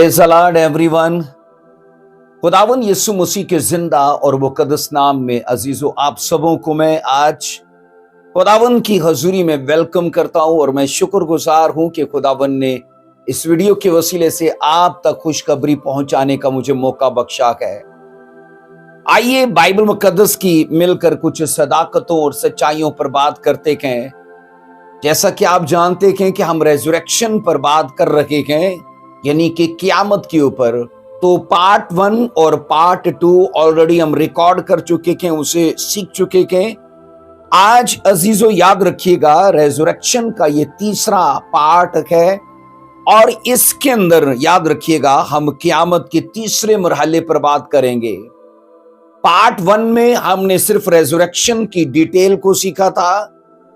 Praise the Lord everyone. खुदावन यीशु मसीह के जिंदा और मुकद्दस नाम में अजीजों आप सबों को मैं आज खुदावन की हजूरी में वेलकम करता हूं और मैं शुक्रगुजार हूं कि खुदावन ने इस वीडियो के वसीले से आप तक खुशखबरी पहुंचाने का मुझे मौका बख्शा है। आइए बाइबल मुकद्दस की मिलकर कुछ सदाकतों और सच्चाइयों पर बात करते हैं। जैसा कि आप जानते हैं कि हम रेजरेक्शन पर बात कर रहे हैं, यानी कि क़यामत के ऊपर। तो पार्ट 1 और पार्ट 2 ऑलरेडी हम रिकॉर्ड कर चुके हैं, उसे सीख चुके हैं। आज अजीजों याद रखिएगा, रेजरेक्शन का ये तीसरा पार्ट है और इसके अंदर याद रखिएगा हम क़यामत के तीसरे मरहले पर बात करेंगे। पार्ट 1 में हमने सिर्फ रेजरेक्शन की डिटेल को सीखा था।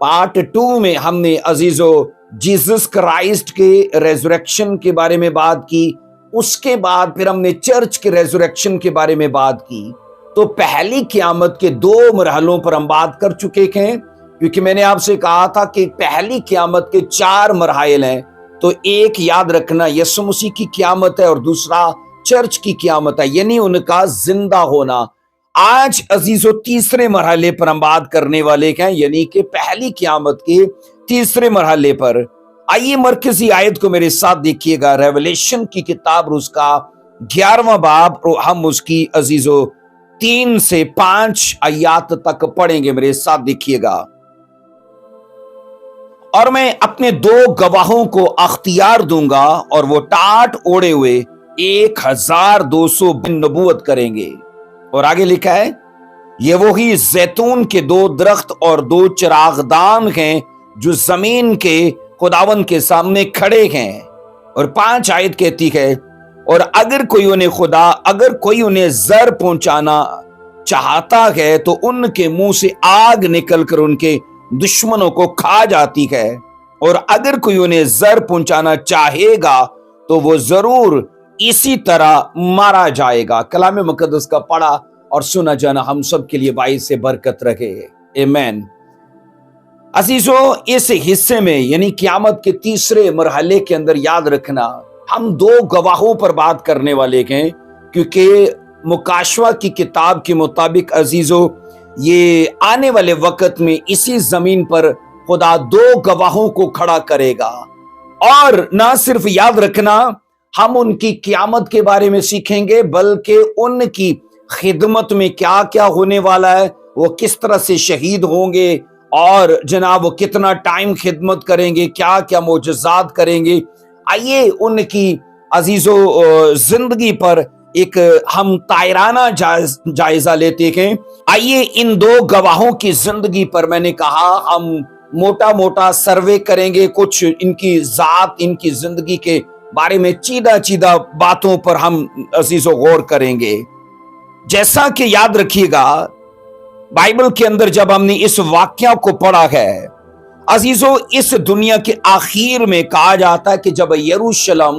पार्ट 2 में हमने अजीजों जीसस क्राइस्ट के रेजरेक्शन के बारे में बात की। उसके बाद फिर हमने चर्च के रेजरेक्शन के बारे में बात की। तो पहली क़यामत के 2 मरहलों पर हम बात कर चुके हैं, क्योंकि मैंने आपसे कहा था कि पहली क़यामत के 4 मरहल हैं। तो एक याद रखना यीशु मसीह की क़यामत है और दूसरा चर्च की क़यामत है, यानी उनका जिंदा होना। आज अजीजों तीसरे मरहले पर हम बात करने वाले हैं, यानी कि पहली क़यामत के तीसरे मरहले पर। आइए मरकजी आयत को मेरे साथ देखिएगा, रेवलेशन की किताब उसका 11वां बाब और हम उसकी अजीजों 3 से 5 आयात तक पढ़ेंगे। मेरे साथ देखिएगा। और मैं अपने 2 गवाहों को अख्तियार दूंगा और वो टाट ओढ़े हुए 1200 बिन नबूवत करेंगे। और आगे लिखा है, ये वही जैतून के 2 दरख्त और 2 चिरागदान हैं जो जमीन के खुदावन के सामने खड़े हैं। और 5 आयत कहती है, और अगर कोई उन्हें जर पहुंचाना चाहता है तो उनके मुंह से आग निकलकर उनके दुश्मनों को खा जाती है। और अगर कोई उन्हें जर पहुंचाना चाहेगा तो वो जरूर इसी तरह मारा जाएगा। कलाम मुकद्दस का पढ़ा और सुना जाना हम सब के लिए बाइस से बरकत रहे। आमीन। अजीजों इस हिस्से में यानी क़यामत के तीसरे मरहले के अंदर याद रखना हम 2 गवाहों पर बात करने वाले हैं, क्योंकि मुकाशवा की किताब के मुताबिक अजीजों ये आने वाले वक्त में इसी जमीन पर खुदा 2 गवाहों को खड़ा करेगा। और ना सिर्फ याद रखना हम उनकी क़यामत के बारे में सीखेंगे, बल्कि उनकी खिदमत में क्या क्या होने वाला है, वो किस तरह से शहीद होंगे और जनाब वो कितना टाइम खिदमत करेंगे, क्या क्या मोजज़ात करेंगे। आइए उनकी अजीजों जिंदगी पर एक हम तायराना जायजा लेते हैं। आइए इन 2 गवाहों की जिंदगी पर मैंने कहा हम मोटा मोटा सर्वे करेंगे, कुछ इनकी जात इनकी जिंदगी के बारे में चीदा बातों पर हम अजीजों गौर करेंगे। जैसा कि याद रखिएगा बाइबल के अंदर जब हमने इस वाक्या को पढ़ा है अजीजों, इस दुनिया के आखिर में कहा जाता है कि जब यरूशलेम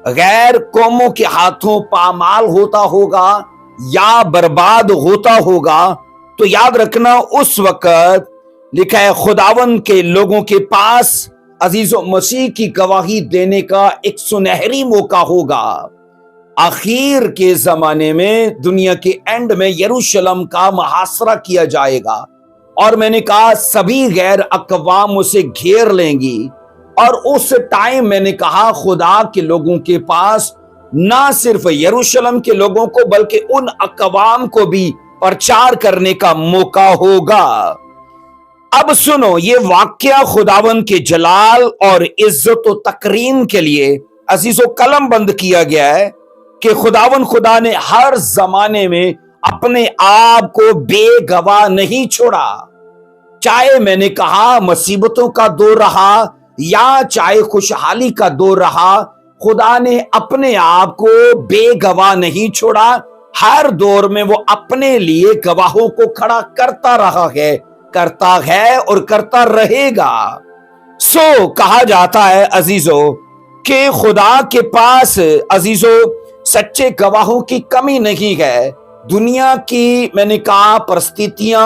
गैर कौमों के हाथों पामाल होता होगा या बर्बाद होता होगा, तो याद रखना उस वक्त लिखा है खुदावन के लोगों के पास अजीजों मसीह की गवाही देने का एक सुनहरी मौका होगा। आखिर के जमाने में दुनिया के एंड में यरूशलेम का मुहासरा किया जाएगा और मैंने कहा सभी गैर अक़वाम उसे घेर लेंगी। और उस टाइम मैंने कहा खुदा के लोगों के पास ना सिर्फ यरूशलेम के लोगों को बल्कि उन अक़वाम को भी प्रचार करने का मौका होगा। अब सुनो, ये वाक्या खुदावन के जलाल और इज्जत और तकरीम के लिए अजीजों कलम बंद किया गया है कि खुदा ने हर जमाने में अपने आप को बेगवाह नहीं छोड़ा। चाहे मैंने कहा मुसीबतों का दौर रहा या चाहे खुशहाली का दौर रहा, खुदा ने अपने आप को बेगवाह नहीं छोड़ा। हर दौर में वो अपने लिए गवाहों को खड़ा करता रहा है, करता है और करता रहेगा। सो कहा जाता है अजीजों कि खुदा के पास अजीजों सच्चे गवाहों की कमी नहीं है। दुनिया की मैंने कहा परिस्थितियां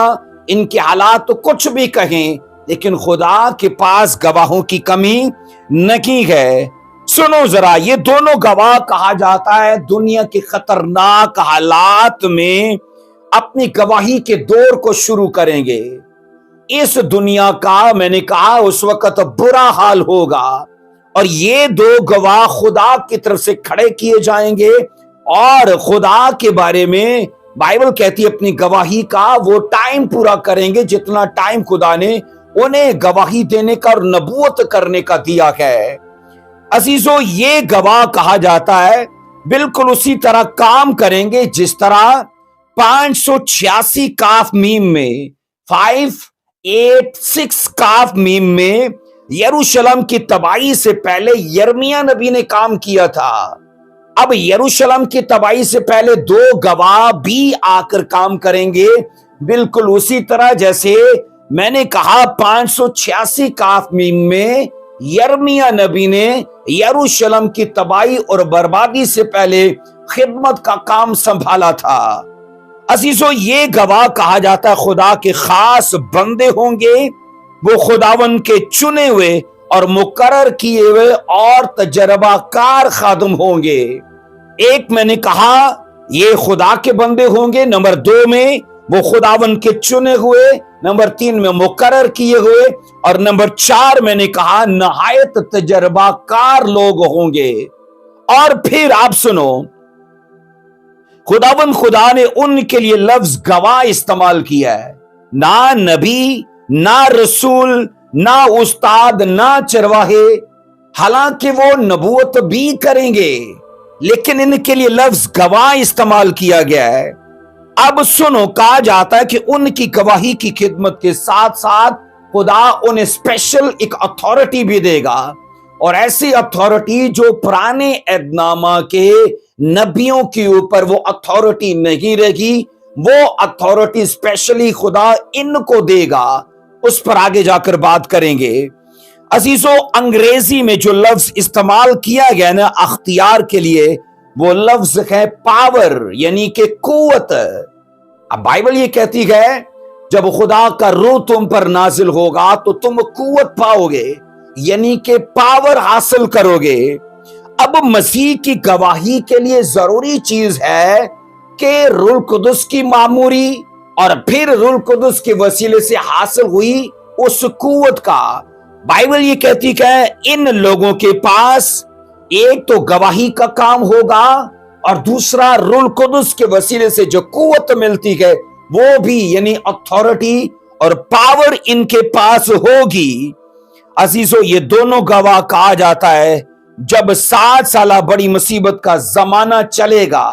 इनके हालात तो कुछ भी कहें, लेकिन खुदा के पास गवाहों की कमी नहीं है। سنو ذرا، یہ دونوں گواہ کہا جاتا ہے دنیا کے خطرناک حالات میں اپنی گواہی کے دور کو شروع کریں گے۔ اس دنیا کا میں نے کہا اس وقت برا حال ہوگا، اور یہ دو گواہ خدا کی طرف سے کھڑے کیے جائیں گے، اور خدا کے بارے میں بائبل کہتی ہے اپنی گواہی کا وہ ٹائم پورا کریں گے جتنا ٹائم خدا نے انہیں گواہی دینے کا اور نبوت کرنے کا دیا ہے۔ عزیزو، یہ گواہ کہا جاتا ہے بالکل اسی طرح کام کریں گے جس طرح 586 کاف میم میں 586 کاف میم میں یروشلم کی تباہی سے پہلے یرمیہ نبی نے کام کیا تھا۔ اب یروشلم کی تباہی سے پہلے دو گواہ بھی آ کر کام کریں گے، بالکل اسی طرح جیسے میں نے کہا 586 کاف میم میں یرمیہ نبی نے یروشلم کی تباہی اور بربادی سے پہلے خدمت کا کام سنبھالا تھا۔ عزیزو، یہ گواہ کہا جاتا ہے خدا کے خاص بندے ہوں گے، وہ خداون کے چنے ہوئے اور مقرر کیے ہوئے اور تجربہ کار خادم ہوں گے۔ ایک میں نے کہا یہ خدا کے بندے ہوں گے، نمبر 2 میں وہ خداون کے چنے ہوئے، نمبر 3 میں مقرر کیے ہوئے، اور نمبر 4 میں نے کہا نہایت تجربہ کار لوگ ہوں گے۔ اور پھر آپ سنو، خدا نے ان کے لیے لفظ گواہ استعمال کیا ہے، نہ نبی، نہ رسول، نہ استاد، نہ چرواہے، حالانکہ وہ نبوت بھی کریں گے، لیکن ان کے لیے لفظ گواہ استعمال کیا گیا ہے۔ اب سنو، کہا جاتا ہے کہ ان کی گواہی کی خدمت کے ساتھ ساتھ خدا انہیں اسپیشل ایک اتھارٹی بھی دے گا، اور ایسی اتھارٹی جو پرانے عہد نامہ کے نبیوں کے اوپر وہ اتھارٹی نہیں رہے گی، وہ اتھارٹی اسپیشلی خدا ان کو دے گا۔ اس پر آگے جا کر بات کریں گے۔ عزیزو، انگریزی میں جو لفظ استعمال کیا گیا نا اختیار کے لیے، وہ لفظ ہے پاور، یعنی کہ قوت۔ اب بائبل یہ کہتی ہے جب خدا کا روح تم پر نازل ہوگا تو تم قوت پاؤ گے، یعنی کہ پاور حاصل کرو گے۔ اب مسیح کی گواہی کے لیے ضروری چیز ہے کہ روح القدس کی معموری اور پھر روح القدس کے وسیلے سے حاصل ہوئی اس قوت کا۔ بائبل یہ کہتی ہے ان لوگوں کے پاس ایک تو گواہی کا کام ہوگا، اور دوسرا روح القدس کے وسیلے سے جو قوت ملتی ہے وہ بھی، یعنی اتھارٹی اور پاور ان کے پاس ہوگی۔ عزیزو، یہ دونوں گواہ کہا جاتا ہے جب 7 سالہ بڑی مصیبت کا زمانہ چلے گا۔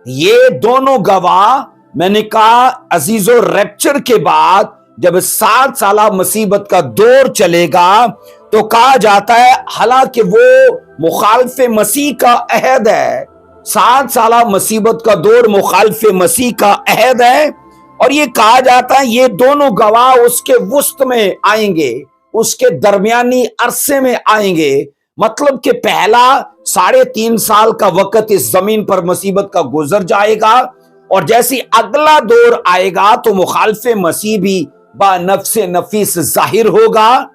یہ دونوں گواہ میں نے کہا عزیزو ریپچر کے بعد جب 7 سالہ مصیبت کا دور چلے گا تو کہا جاتا ہے حالانکہ وہ مخالف مسیح کا عہد ہے، 7 سالہ مصیبت کا دور مخالف مسیح کا عہد ہے، اور یہ کہا جاتا ہے یہ دونوں گواہ اس کے وسط میں آئیں گے، اس کے درمیانی عرصے میں آئیں گے، مطلب کہ پہلا 3.5 سال کا وقت اس زمین پر مصیبت کا گزر جائے گا، اور جیسی اگلا دور آئے گا تو مخالف مسیح بھی با نفس نفیس ظاہر ہوگا۔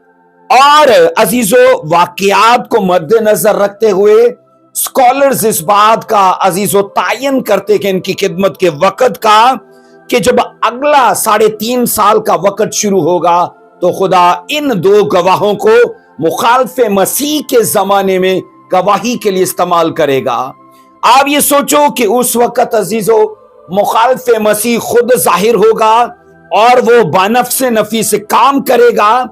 اور عزیزو، واقعات کو مد نظر رکھتے ہوئے اسکالرز اس بات کا عزیزو تعین کرتے کہ ان کی خدمت کے وقت کا کہ جب اگلا 3.5 سال کا وقت شروع ہوگا تو خدا ان دو گواہوں کو مخالف مسیح کے زمانے میں گواہی کے لیے استعمال کرے گا۔ آپ یہ سوچو کہ اس وقت عزیزو مخالف مسیح خود ظاہر ہوگا اور وہ بنفس نفی سے کام کرے گا،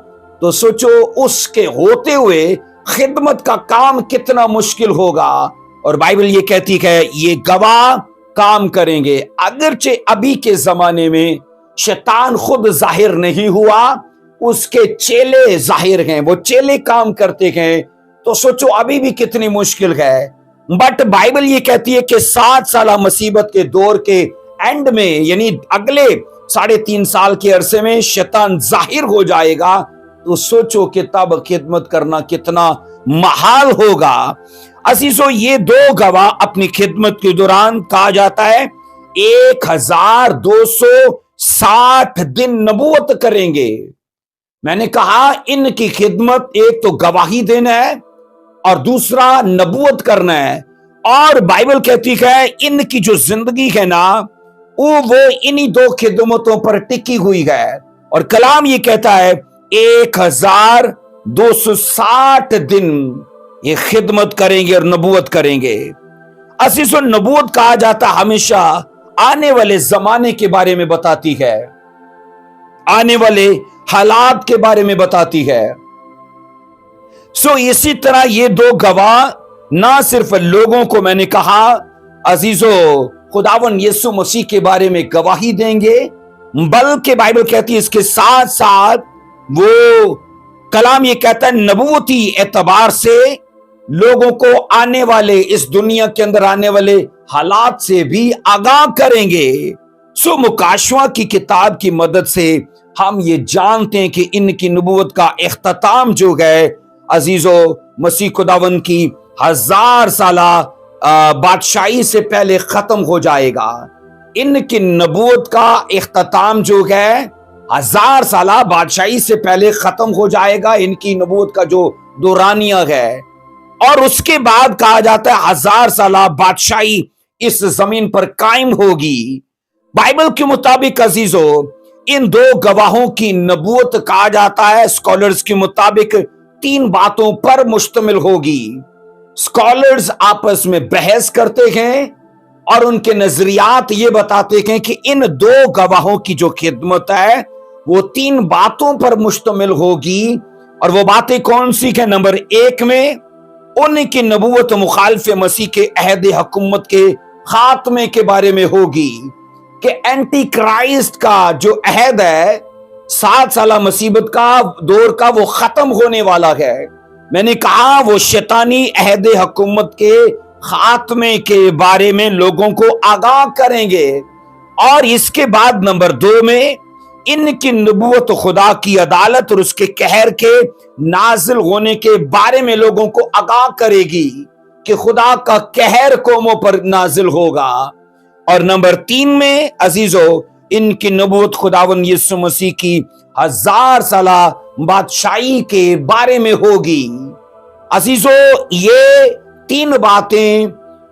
تو سوچو اس کے ہوتے ہوئے خدمت کا کام کتنا مشکل ہوگا۔ اور بائبل یہ کہتی ہے یہ گواہ کام کریں گے، اگرچہ ابھی کے زمانے میں شیطان خود ظاہر نہیں ہوا، اس کے چیلے ظاہر ہیں، وہ چیلے کام کرتے ہیں، تو سوچو ابھی بھی کتنی مشکل ہے۔ بٹ بائبل یہ کہتی ہے کہ 7 سالہ مصیبت کے دور کے اینڈ میں، یعنی اگلے 3.5 سال کے عرصے میں شیطان ظاہر ہو جائے گا، تو سوچو کہ تب خدمت کرنا کتنا محال ہوگا۔ عزیزو، یہ دو گواہ اپنی خدمت کے دوران کہا جاتا ہے 1260 دن نبوت کریں گے۔ میں نے کہا ان کی خدمت ایک تو گواہی دینا ہے، اور دوسرا نبوت کرنا ہے. اور بائبل کہتی ہے ان کی جو زندگی ہے نا وہ انہی دو خدمتوں پر ٹکی ہوئی ہے. اور کلام یہ کہتا ہے 1260 دن یہ خدمت کریں گے اور نبوت کریں گے. عزیزو نبوت کہا جاتا ہمیشہ آنے والے زمانے کے بارے میں بتاتی ہے، آنے والے حالات کے بارے میں بتاتی ہے. اسی طرح یہ دو گواہ نہ صرف لوگوں کو میں نے کہا عزیزو خداوند یسوع مسیح کے بارے میں گواہی دیں گے، بلکہ بائبل کہتی ہے اس کے ساتھ ساتھ وہ کلام یہ کہتا ہے نبوتی اعتبار سے لوگوں کو آنے والے اس دنیا کے اندر آنے والے حالات سے بھی آگاہ کریں گے. مکاشوہ کی کتاب کی مدد سے ہم یہ جانتے ہیں کہ ان کی نبوت کا اختتام جو ہے عزیزو مسیح خداوند کی 1000 سالہ بادشاہی سے پہلے ختم ہو جائے گا. ان کی نبوت کا اختتام جو ہے 1000 سالہ بادشاہی سے پہلے ختم ہو جائے گا، ان کی نبوت کا جو دورانیہ ہے. اور اس کے بعد کہا جاتا ہے 1000 سالہ بادشاہی اس زمین پر قائم ہوگی. بائبل کے مطابق عزیزو ان دو گواہوں کی نبوت کہا جاتا ہے اسکالرز کے مطابق 3 باتوں پر مشتمل ہوگی. اسکالرز آپس میں بحث کرتے ہیں اور ان کے نظریات یہ بتاتے ہیں کہ ان دو گواہوں کی جو خدمت ہے وہ 3 باتوں پر مشتمل ہوگی. اور وہ باتیں کون سی ہیں؟ نمبر 1 میں ان کی نبوت مخالف مسیح کے عہد حکومت کے خاتمے کے بارے میں ہوگی کہ اینٹی کرائسٹ کا جو عہد ہے 7 سالہ مصیبت کا دور کا وہ ختم ہونے والا ہے. میں نے کہا وہ شیطانی عہد حکومت کے خاتمے کے بارے میں لوگوں کو آگاہ کریں گے. اور اس کے بعد نمبر 2 میں ان کی نبوت خدا کی عدالت اور اس کے قہر کے نازل ہونے کے بارے میں لوگوں کو آگاہ کرے گی کہ خدا کا قہر قوموں پر نازل ہوگا. اور نمبر 3 میں عزیزو ان کی نبوت خداوند یسوع مسیح کی 1000 سالہ بادشاہی کے بارے میں ہوگی. عزیزو یہ 3 باتیں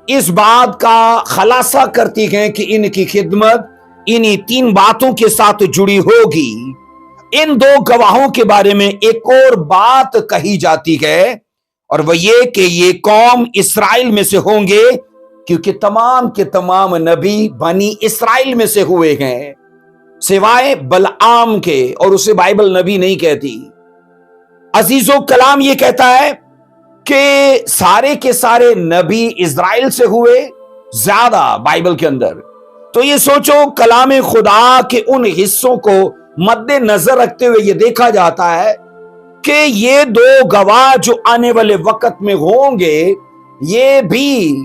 اس بات کا خلاصہ کرتی ہیں کہ ان کی خدمت انہی 3 باتوں کے ساتھ جڑی ہوگی. ان 2 گواہوں کے بارے میں ایک اور بات کہی جاتی ہے اور وہ یہ کہ یہ قوم اسرائیل میں سے ہوں گے کیونکہ تمام کے تمام نبی بنی اسرائیل میں سے ہوئے ہیں سوائے بلعام کے، اور اسے بائبل نبی نہیں کہتی. عزیزو کلام یہ کہتا ہے کہ سارے کے سارے نبی اسرائیل سے ہوئے زیادہ بائبل کے اندر. تو یہ سوچو کلام خدا کے ان حصوں کو مد نظر رکھتے ہوئے یہ دیکھا جاتا ہے کہ یہ 2 گواہ جو آنے والے وقت میں ہوں گے یہ بھی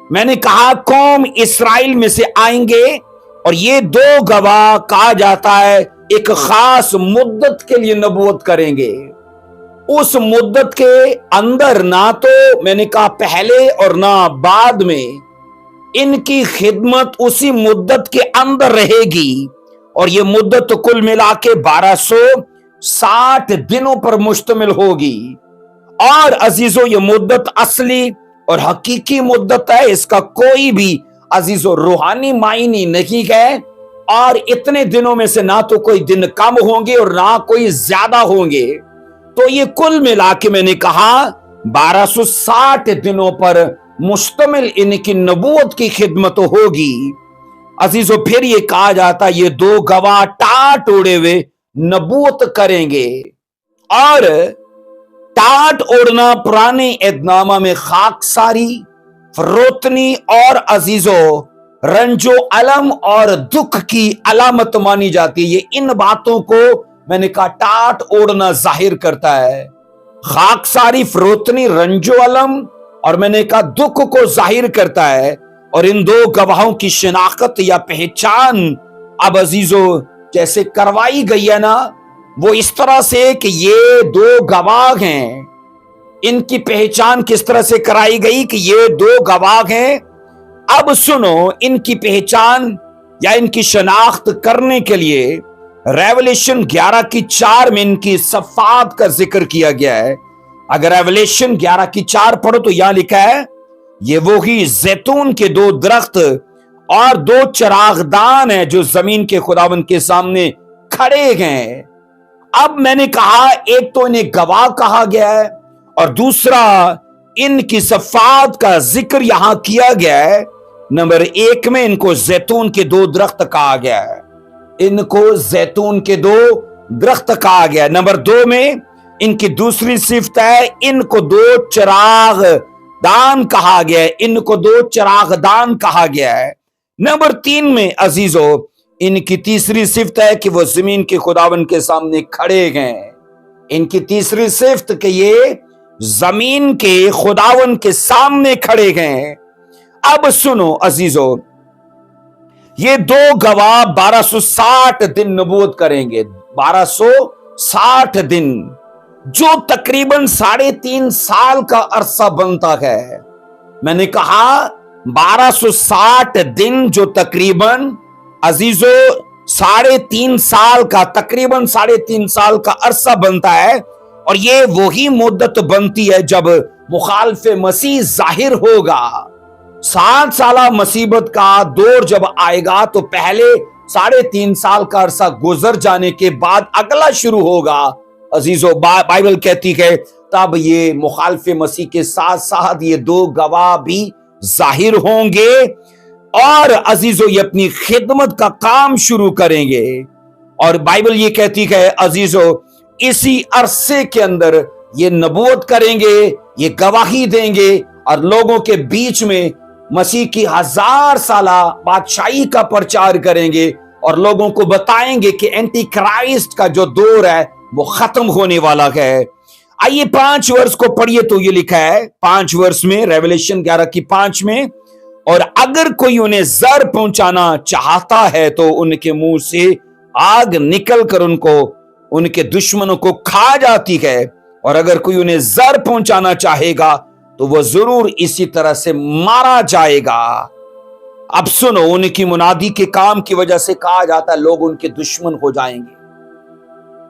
میں نے کہا قوم اسرائیل میں سے آئیں گے. اور یہ 2 گواہ کہا جاتا ہے ایک خاص مدت کے لیے نبوت کریں گے. اس مدت کے اندر نہ تو میں نے کہا پہلے اور نہ بعد میں، ان کی خدمت اسی مدت کے اندر رہے گی. اور یہ مدت کل ملا کے 1260 دنوں پر مشتمل ہوگی. اور عزیزو یہ مدت اصلی اور حقیقی مدت ہے، اس کا کوئی بھی عزیزو روحانی معنی نہیں ہے. اور اتنے دنوں میں سے نہ تو کوئی دن کم ہوں گے اور نہ کوئی زیادہ ہوں گے. تو یہ کل ملا کے میں نے کہا 1260 دنوں پر مشتمل ان کی نبوت کی خدمت ہوگی. عزیزو پھر یہ کہا جاتا یہ 2 گواہ ٹاٹ اوڑے ہوئے نبوت کریں گے. اور ٹاٹ اوڑنا پرانے عہد نامہ میں خاکساری، فروتنی اور عزیزو رنج و علم اور دکھ کی علامت مانی جاتی ہے. یہ ان باتوں کو میں نے کہا ٹاٹ اوڑنا ظاہر کرتا ہے. خاکساری، فروتنی، رنج و علم اور میں نے کہا دکھ کو ظاہر کرتا ہے. اور ان 2 گواہوں کی شناخت یا پہچان اب عزیزو جیسے کروائی گئی ہے نا وہ اس طرح سے کہ یہ 2 گواہ ہیں. ان کی پہچان کس طرح سے کرائی گئی کہ یہ 2 گواہ ہیں. اب سنو ان کی پہچان یا ان کی شناخت کرنے کے لیے ریولیشن 11:4 میں ان کی صفات کا ذکر کیا گیا ہے अगर रेवलेशन 11:4 पढ़ो तो यहां लिखा है, ये वही जैतून के 2 दरख्त और 2 चरागदान है जो जमीन के खुदावंद के सामने खड़े हैं। अब मैंने कहा, एक तो इन्हें गवाह कहा गया है और दूसरा इनकी सफात का जिक्र यहां किया गया है। नंबर 1 में इनको जैतून के 2 दरख्त कहा गया है, इनको जैतून के 2 दरख्त कहा गया है। नंबर 2 में इनकी दूसरी सिफत है, इनको 2 चिराग दान कहा गया है, इनको 2 चिराग दान कहा गया है। नंबर 3 में अजीजों इनकी तीसरी सिफत है कि वो जमीन के खुदावन के सामने खड़े हैं। इनकी तीसरी सिफत कि ये जमीन के खुदावन के सामने खड़े हैं। अब सुनो अजीजों, ये 2 गवाह 1260 दिन नबूवत करेंगे, 1260 दिन, जो तकरीबन 3.5 साल का अरसा बनता है। मैंने कहा 1260 दिन जो तकरीबन अजीजों 3.5 साल का, तकरीबन 3.5 साल का अरसा बनता है। और ये वही मुद्दत बनती है जब मुखालिफ मसीह जाहिर होगा। 7 साल मुसीबत का दौर जब आएगा तो पहले 3.5 साल का अरसा गुजर जाने के बाद अगला शुरू होगा। अजीजों बाइबल कहती है तब ये मुखालिफ मसीह के साथ साथ ये 2 गवाह भी जाहिर होंगे और अजीजों ये अपनी खिदमत का काम शुरू करेंगे। और बाइबल ये कहती है अजीजों इसी अरसे के अंदर ये नबूवत करेंगे, ये गवाही देंगे और लोगों के बीच में मसीह की 1000 साला बादशाही का प्रचार करेंगे और लोगों को बताएंगे कि एंटी क्राइस्ट का जो दौर है वो खत्म होने वाला है। आइए 5 वर्ष को पढ़िए तो ये लिखा है 5 वर्ष में, रेवलेशन 11:5 में, और अगर कोई उन्हें जर पहुंचाना चाहता है तो उनके मुंह से आग निकलकर उनको, उनके दुश्मनों को खा जाती है, और अगर कोई उन्हें जर पहुंचाना चाहेगा तो वह जरूर इसी तरह से मारा जाएगा। अब सुनो, उनकी मुनादी के काम की वजह से कहा जाता है लोग उनके दुश्मन हो जाएंगे,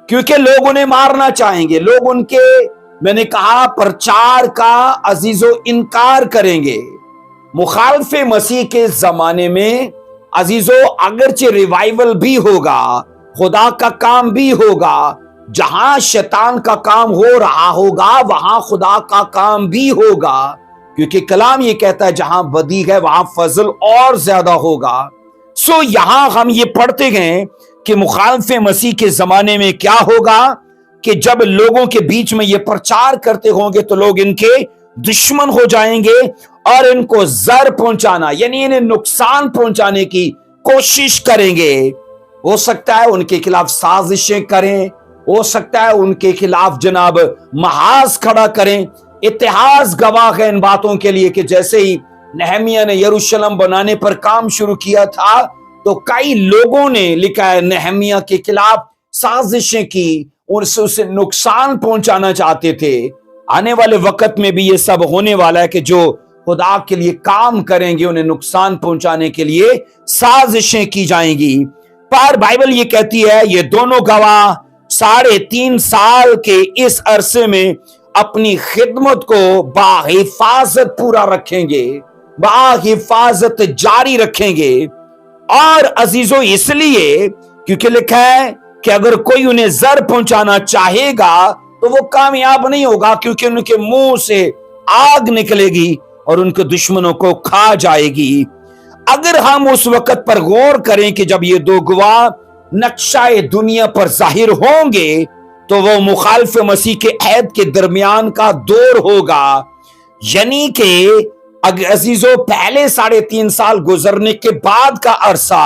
क्योंकि लोग उन्हें मारना चाहेंगे, लोग उनके, मैंने कहा, प्रचार का अजीजों इनकार करेंगे। मुखालिफ मसीह के जमाने में अजीजों अगरचे रिवाइवल भी होगा, खुदा का काम भी होगा, जहां शैतान का काम हो रहा होगा वहां खुदा का काम भी होगा, क्योंकि कलाम ये कहता है जहां बदी है वहां फजल और ज्यादा होगा। सो यहां हम ये पढ़ते हैं कि मुखालिफ मसीह के जमाने में क्या होगा कि जब लोगों के बीच में ये प्रचार करते होंगे तो लोग इनके दुश्मन हो जाएंगे और इनको जर पहुंचाना यानी इन्हें नुकसान पहुंचाने की कोशिश करेंगे। हो सकता है उनके खिलाफ साजिशें करें, हो सकता है उनके खिलाफ जनाब महाज खड़ा करें। इतिहास गवाह है इन बातों के लिए कि जैसे ही नेहमिया ने यरूशलेम बनाने पर काम शुरू किया था तो कई लोगों ने, लिखा है, नेहमिया के खिलाफ साजिशें की, उसे नुकसान पहुंचाना चाहते थे। आने वाले वक्त में भी ये सब होने वाला है कि जो खुदा के लिए काम करेंगे उन्हें नुकसान पहुंचाने के लिए साजिशें की जाएंगी। पर बाइबल ये कहती है ये दोनों गवाह 3.5 साल के इस अरसे में अपनी खिदमत को बाहिफाजत पूरा रखेंगे, बाहिफाजत जारी रखेंगे। और अजीजों इसलिए क्योंकि लिखा है कि अगर कोई उन्हें जर पहुंचाना चाहेगा तो वो कामयाब नहीं होगा, क्योंकि उनके मुंह से आग निकलेगी और उनके दुश्मनों को खा जाएगी। अगर हम उस वक्त पर गौर करें कि जब ये 2 गवाह नक्शाए दुनिया पर जाहिर होंगे तो वो मुखालिफ मसीह के अहद के दरमियान का दौर होगा, यानी कि अजीजों पहले 3.5 साल गुजरने के बाद का अरसा।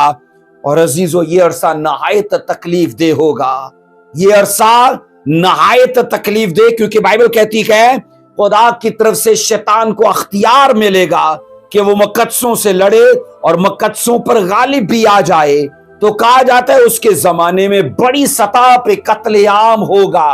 और अजीजों ये अरसा नहायत तकलीफ दे होगा, ये अरसा नहायत तकलीफ दे, क्योंकि बाइबल कहती है खुदा की तरफ से शैतान को अख्तियार मिलेगा कि वो मुकद्दसों से लड़े और मुकद्दसों पर गालिब भी आ जाए। तो कहा जाता है उसके जमाने में बड़ी सतह पे कत्लेआम होगा।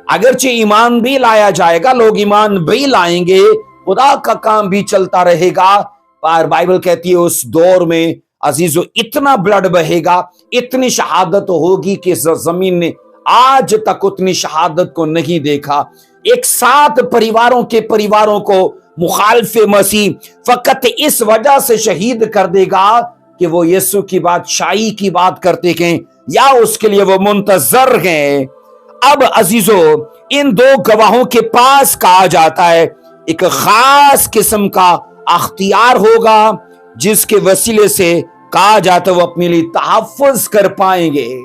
अगरचे ईमान भी लाया जाएगा, लोग ईमान भी लाएंगे, खुदा का काम भी चलता रहेगा, पर बाइबल कहती है उस दौर में अजीजों इतना ब्लड बहेगा, इतनी शहादत होगी कि जमीन ने आज तक उतनी शहादत को नहीं देखा। एक साथ परिवारों को मुखालिफ मसीह फकत इस वजह से शहीद कर देगा कि वो यीशु की बादशाही की बात करते हैं या उसके लिए वो मुंतजर हैं। अब अजीजों, इन दो गवाहों के पास कहा जाता है एक खास किस्म का अख्तियार होगा जिसके वसीले से कहा जाता है वो अपने लिए तहफ़्फ़ुज़ कर पाएंगे।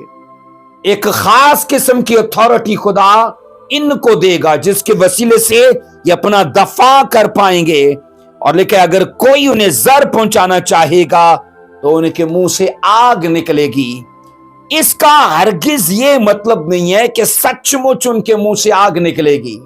एक खास किस्म की अथॉरिटी खुदा इनको देगा जिसके वसीले से ये अपना दफा कर पाएंगे। और लेकिन अगर कोई उन्हें जर पहुंचाना चाहेगा तो उनके मुंह से आग निकलेगी। इसका हरगिज ये मतलब नहीं है कि सचमुच उनके मुंह से आग निकलेगी,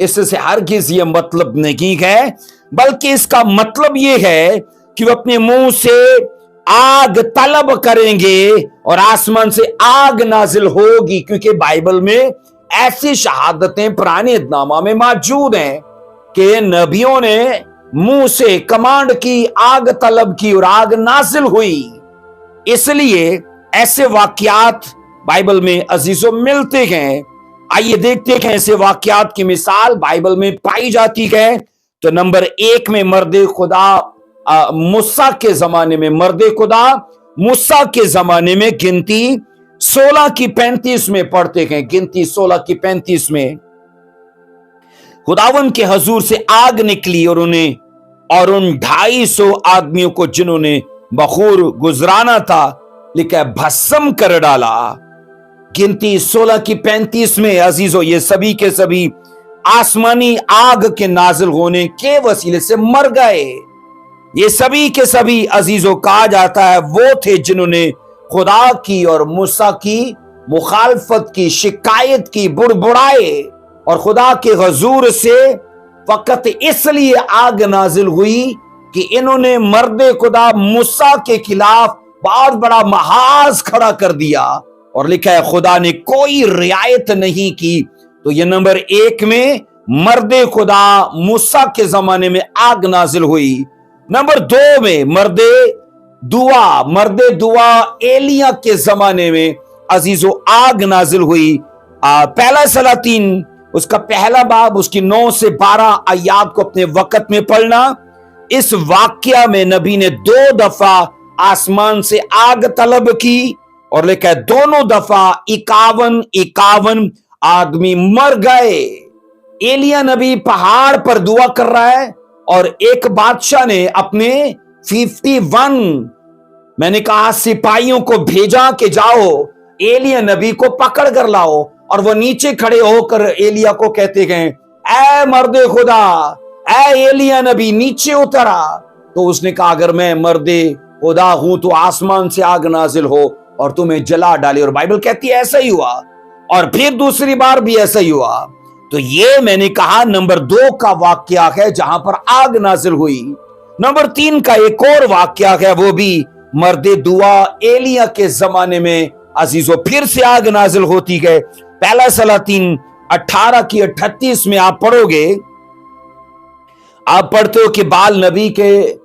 इससे हरगिज ये मतलब नहीं है, बल्कि इसका मतलब ये है कि वो अपने मुंह से आग तलब करेंगे और आसमान से आग नाजिल होगी। क्योंकि बाइबल में ऐसी शहादतें पुराने नामा में मौजूद हैं कि नबियों ने मुंह से कमांड की, आग तलब की और आग नाजिल हुई। इसलिए ऐसे वाकयात बाइबल में अजीजों मिलते हैं। आइए देखते हैं ऐसे वाकयात की मिसाल बाइबल में पाई जाती है। तो नंबर 1 में मर्दे खुदा मूसा के जमाने में, मर्दे खुदा मूसा के जमाने में गिनती 16 की 35 में पढ़ते हैं। गिनती 16 की 35 में खुदावन के हजूर से आग निकली और उन 250 आदमियों को जिन्होंने बखूर गुजराना था लिखा है भस्म कर डाला। गिनती 16 की 35 में अजीजों ये सभी के सभी आसमानी आग के नाजिल होने के वसीले से मर गए। ये सभी के सभी अजीजों कहा जाता है वो थे जिन्होंने खुदा की और मूसा की मुखालफत की, शिकायत की, बुड़बुड़ाए और खुदा के हजूर से फकत इसलिए आग नाजिल हुई कि इन्होंने मर्दे खुदा मूसा के खिलाफ बहुत बड़ा महाज खड़ा कर दिया। और लिखा है खुदा ने कोई रियायत नहीं की। तो ये नंबर 1 में मर्दे खुदा मूसा के जमाने में आग नाजिल हुई। नंबर 2 में मर्दे दुआ एलिया के जमाने में अजीजों आग नाजिल हुई। पहला सलातीन उसका पहला बाब उसकी 9 से 12 आयात को अपने वक्त में पढ़ना। इस वाक्या में नबी ने 2 दफा आसमान से आग तलब की और लिखा है दोनों दफा 51 आदमी मर गए। एलिया नबी पहाड़ पर दुआ कर रहा है और एक बादशाह ने अपने 51 मैंने कहा सिपाहियों को भेजा कि जाओ एलिया नबी को पकड़ कर लाओ। और वो नीचे खड़े होकर एलिया को कहते गए ऐ मर्दे खुदा, ऐ एलिया नबी नीचे उतरा। तो उसने कहा अगर मैं मर्दे खुदा हूं तो आसमान से आग नाजिल हो और तुम्हें जला डाले। और बाइबल कहती है ऐसा ही हुआ और फिर दूसरी बार भी ऐसा ही हुआ। तो ये मैंने कहा नंबर 2 का वाक्या है जहां पर आग नाजिल हुई। नंबर 3 का एक और वाक्या है वो भी मर्दे दुआ एलिया के जमाने में अजीजों फिर से आग नाजिल होती है। पहला सलातीन 18 की 38 में आप पढ़ोगे, आप पढ़ते हो कि बाल नबी के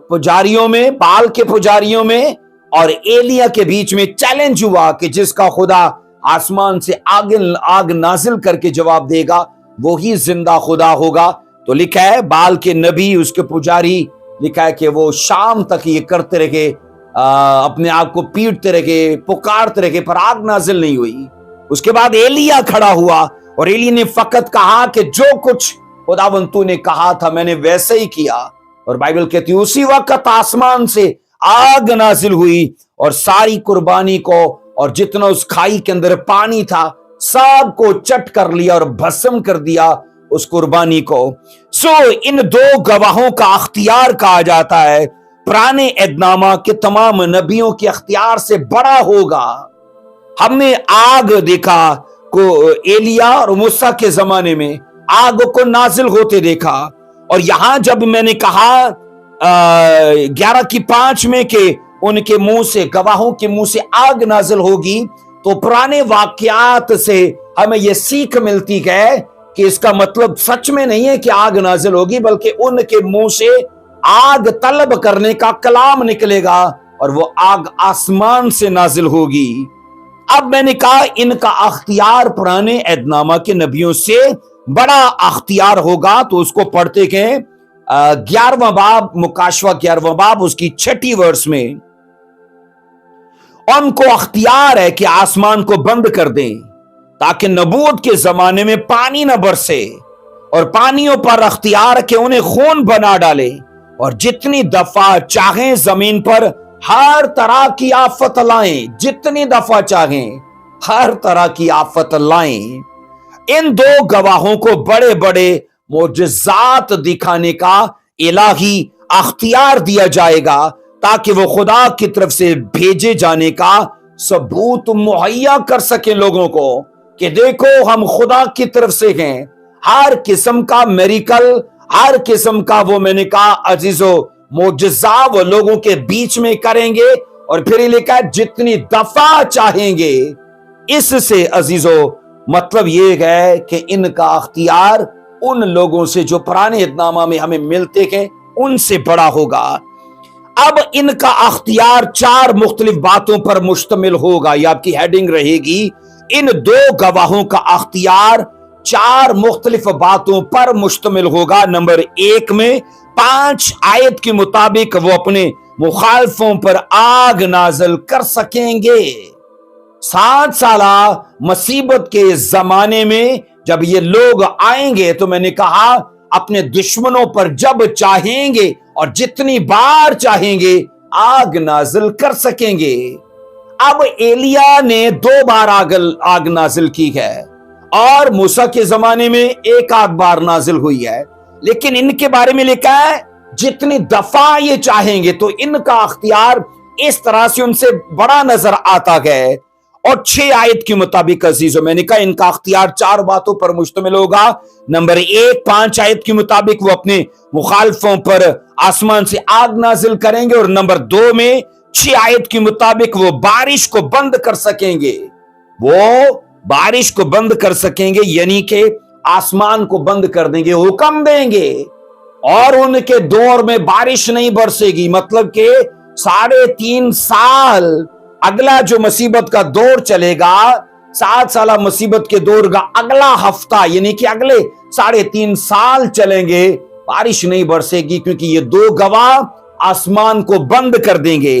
पुजारियों में, बाल के पुजारियों में और एलिया के बीच में चैलेंज हुआ कि जिसका खुदा आसमान से आग नाजिल करके जवाब देगा वो ही जिंदा खुदा होगा। तो लिखा है बाल के नबी उसके पुजारी लिखा है कि वो शाम तक ये करते रहे, अपने आप को पीटते रहे, पुकारते रहे, पर आग नाजिल नहीं हुई। उसके बाद एलिया खड़ा हुआ और एलिया ने फकत कहा कि जो कुछ खुदावंद तूने कहा था मैंने वैसे ही किया। और बाइबल कहती है उसी वक्त आसमान से आग नाजिल हुई और सारी कुर्बानी को और जितना उस खाई के अंदर पानी था सब को चट कर लिया और भस्म कर दिया उस कुर्बानी को। इन 2 गवाहों का अख्तियार कहा जाता है पुराने एदनामा के तमाम नबियों के अख्तियार से बड़ा होगा। हमने आग देखा को एलिया और मूसा के जमाने में आग को नाजिल होते देखा। और यहां जब मैंने कहा 11 की 5 में के उनके मुंह से, गवाहों के मुंह से आग नाजिल होगी, तो पुराने वाकयात से हमें यह सीख मिलती है कि इसका मतलब सच में नहीं है कि आग नाजिल होगी, बल्कि उनके मुंह से आग तलब करने का कलाम निकलेगा और वो आग आसमान से नाजिल होगी। اب میں نے کہا ان کا اختیار پرانے عہد نامہ کے نبیوں سے بڑا اختیار ہوگا، تو اس کو پڑھتے کہ 11واں باب مکاشفہ 11واں باب اس کی 6 ورس میں ان کو اختیار ہے کہ آسمان کو بند کر دیں تاکہ نبوت کے زمانے میں پانی نہ برسے، اور پانیوں پر اختیار کہ انہیں خون بنا ڈالے، اور جتنی دفعہ چاہیں زمین پر ہر طرح کی آفت لائیں، جتنی دفعہ چاہیں ہر طرح کی آفت لائیں۔ ان 2 گواہوں کو بڑے بڑے معجزات دکھانے کا الہی اختیار دیا جائے گا تاکہ وہ خدا کی طرف سے بھیجے جانے کا ثبوت مہیا کر سکیں لوگوں کو کہ دیکھو ہم خدا کی طرف سے ہیں۔ ہر قسم کا میریکل، ہر قسم کا وہ میں نے کہا عزیزو معجزہ وہ لوگوں کے بیچ میں کریں گے، اور پھر یہ لکھا ہے جتنی دفعہ چاہیں گے۔ اس سے عزیزو مطلب یہ ہے کہ ان کا اختیار ان لوگوں سے جو پرانے عہد نامہ میں ہمیں ملتے ہیں ان سے بڑا ہوگا۔ اب ان کا اختیار 4 مختلف باتوں پر مشتمل ہوگا، یہ آپ کی ہیڈنگ رہے گی۔ ان 2 گواہوں کا اختیار 4 مختلف باتوں پر مشتمل ہوگا۔ نمبر 1 میں 5 آیت کے مطابق وہ اپنے مخالفوں پر آگ نازل کر سکیں گے۔ 7 سالہ مصیبت کے زمانے میں جب یہ لوگ آئیں گے تو میں نے کہا اپنے دشمنوں پر جب چاہیں گے اور جتنی بار چاہیں گے آگ نازل کر سکیں گے۔ اب ایلیا نے 2 بار آگ نازل کی ہے، اور موسیٰ کے زمانے میں 1 آدھ بار نازل ہوئی ہے، لیکن ان کے بارے میں لکھا ہے جتنی دفعہ یہ چاہیں گے، تو ان کا اختیار اس طرح سے ان سے بڑا نظر آتا ہے۔ اور 6 آیت کے مطابق عزیزو میں نے کہا ان کا اختیار 4 باتوں پر مشتمل ہوگا۔ نمبر 1 5 آیت کے مطابق وہ اپنے مخالفوں پر آسمان سے آگ نازل کریں گے، اور نمبر 2 میں 6 آیت کے مطابق وہ بارش کو بند کر سکیں گے، وہ بارش کو بند کر سکیں گے، یعنی کہ آسمان کو بند کر دیں گے، حکم دیں گے، اور ان کے دور میں بارش نہیں برسے گی۔ مطلب کہ 3.5 سال اگلا جو مصیبت کا دور چلے گا، 7 سالہ مصیبت کے دور کا اگلا ہفتہ یعنی کہ اگلے 3.5 سال چلیں گے، بارش نہیں برسے گی، کیونکہ یہ 2 گواہ آسمان کو بند کر دیں گے۔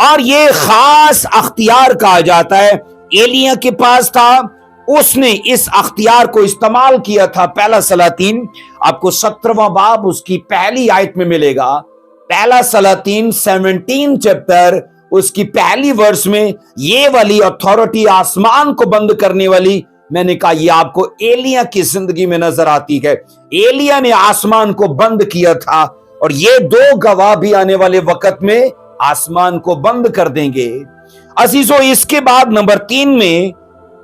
اور یہ خاص اختیار کہا جاتا ہے ایلیا کے پاس تھا، اس نے اس اختیار کو استعمال کیا تھا۔ پہلا سلاطین آپ کو 17واں باب اس کی پہلی آیت میں ملے گا، پہلا سلاطین 17 چیپٹر اس کی پہلی ورس میں یہ والی اتھارٹی آسمان کو بند کرنے والی میں نے کہا یہ آپ کو ایلیا کی زندگی میں نظر آتی ہے۔ ایلیا نے آسمان کو بند کیا تھا، اور یہ 2 گواہ بھی آنے والے وقت میں آسمان کو بند کر دیں گے۔ عزیزو اس کے بعد نمبر 3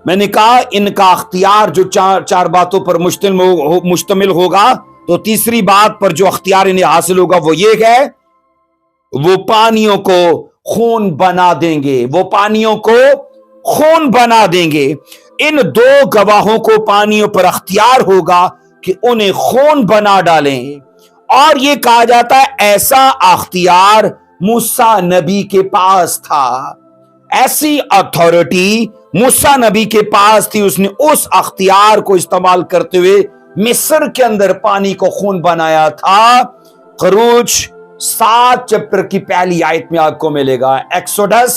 میں نے کہا ان کا اختیار جو 4 باتوں پر مشتمل ہوگا، تو تیسری بات پر جو اختیار انہیں حاصل ہوگا وہ یہ ہے وہ پانیوں کو خون بنا دیں گے، وہ پانیوں کو خون بنا دیں گے۔ ان 2 گواہوں کو پانیوں پر اختیار ہوگا کہ انہیں خون بنا ڈالیں، اور یہ کہا جاتا ہے ایسا اختیار موسیٰ نبی کے پاس تھا، ایسی اتھارٹی موسیٰ نبی کے پاس تھی، اس نے اس اختیار کو استعمال کرتے ہوئے مصر کے اندر پانی کو خون بنایا تھا۔ خروج 7 چیپٹر کی پہلی آیت میں آپ کو ملے گا، ایکسوڈس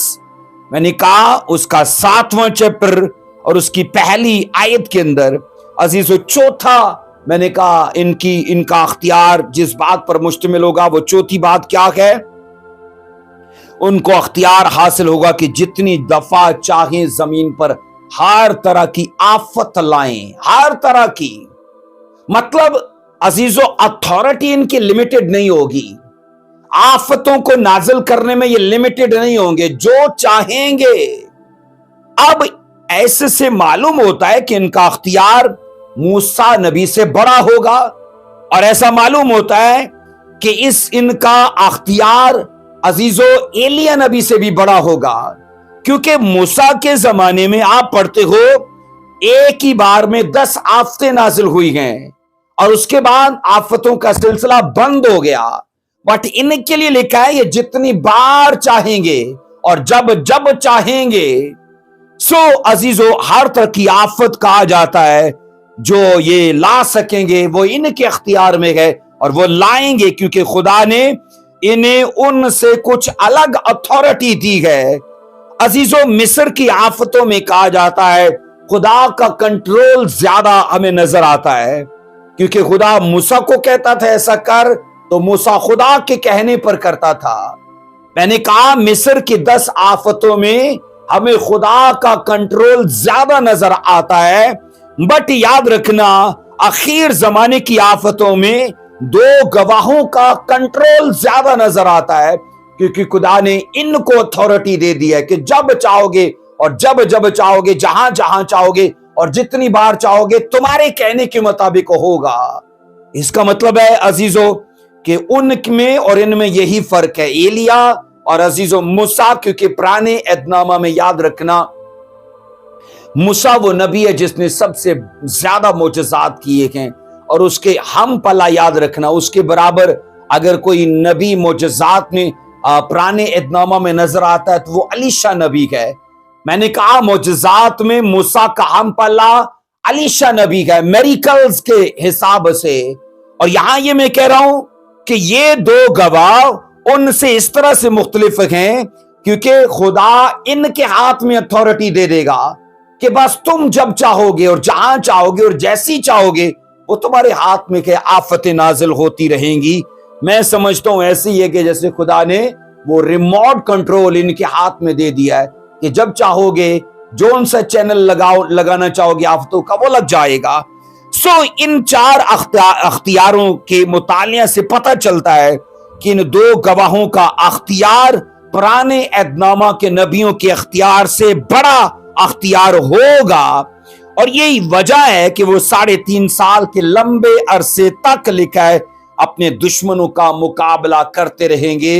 میں نے کہا اس کا 7واں چیپٹر اور اس کی پہلی آیت کے اندر عزیزو چوتھا میں نے کہا ان کا اختیار جس بات پر مشتمل ہوگا وہ چوتھی بات کیا ہے؟ ان کو اختیار حاصل ہوگا کہ جتنی دفعہ چاہیں زمین پر ہر طرح کی آفت لائیں، ہر طرح کی، مطلب عزیزو اتھارٹی ان کی لمیٹڈ نہیں ہوگی، آفتوں کو نازل کرنے میں یہ لمیٹڈ نہیں ہوں گے، جو چاہیں گے۔ اب ایسے سے معلوم ہوتا ہے کہ ان کا اختیار موسیٰ نبی سے بڑا ہوگا، اور ایسا معلوم ہوتا ہے کہ ان کا اختیار عزیزو ایلیا نبی سے بھی بڑا ہوگا، کیونکہ موسیٰ کے زمانے میں آپ پڑھتے ہو ایک ہی بار میں 10 آفتیں نازل ہوئی ہیں، اور اس کے بعد آفتوں کا سلسلہ بند ہو گیا۔ بٹ ان کے لیے لکھا ہے یہ جتنی بار چاہیں گے اور جب چاہیں گے، सो अजीजों, हर तरह की आफत कहा जाता है जो ये ला सकेंगे वो इनके अख्तियार में है और वो लाएंगे, क्योंकि खुदा ने इन्हें उनसे कुछ अलग अथॉरिटी दी है। अजीजों, मिस्र की आफतों में कहा जाता है खुदा का कंट्रोल ज्यादा हमें नजर आता है, क्योंकि खुदा मूसा को कहता था ऐसा कर, तो मूसा खुदा के कहने पर करता था। मैंने कहा मिस्र की 10 आफतों में हमें खुदा का कंट्रोल ज्यादा नजर आता है, बट याद रखना आखिर जमाने की आफतों में 2 गवाहों का कंट्रोल ज्यादा नजर आता है, क्योंकि खुदा ने इनको अथॉरिटी दे दी है कि जब चाहोगे और जब जब चाहोगे, जहां जहां चाहोगे और जितनी बार चाहोगे, तुम्हारे कहने के मुताबिक होगा। इसका मतलब है अजीजों कि उनमें और इनमें यही फर्क है, एलिया और अजीजों मूसा, क्योंकि पुराने एहदनामा में याद रखना मूसा वो नबी है जिसने सबसे ज्यादा मोजज़ात किए हैं, और उसके हम पला याद रखना उसके बराबर अगर कोई नबी मोजज़ात में पुराने एहदनामा में नजर आता है तो वो अलीशा नबी है। मैंने कहा मोजज़ात में मूसा का हम पला अलीशा नबी है मेरिकल्स के हिसाब से, और यहां ये मैं कह रहा हूं कि ये 2 गवाह उनसे इस तरह से मुख्तलिफ हैं क्योंकि खुदा इनके हाथ में अथॉरिटी दे देगा कि बस तुम जब चाहोगे और जहां चाहोगे और जैसी चाहोगे वो तुम्हारे हाथ में के आफतें नाजिल होती रहेंगी। मैं समझता हूं ऐसे ही है कि जैसे खुदा ने वो रिमोट कंट्रोल इनके हाथ में दे दिया है कि जब चाहोगे जो सा चैनल लगाना चाहोगे आफतों का वो लग जाएगा। सो इन 4 अख्तियारों के मुतालिया से पता चलता है कि इन 2 गवाहों का अख्तियार पुराने एहदनामा के नबियों के अख्तियार से बड़ा अख्तियार होगा, और यही वजह है कि वो 3.5 साल के लंबे अरसे तक लिखा है अपने दुश्मनों का मुकाबला करते रहेंगे।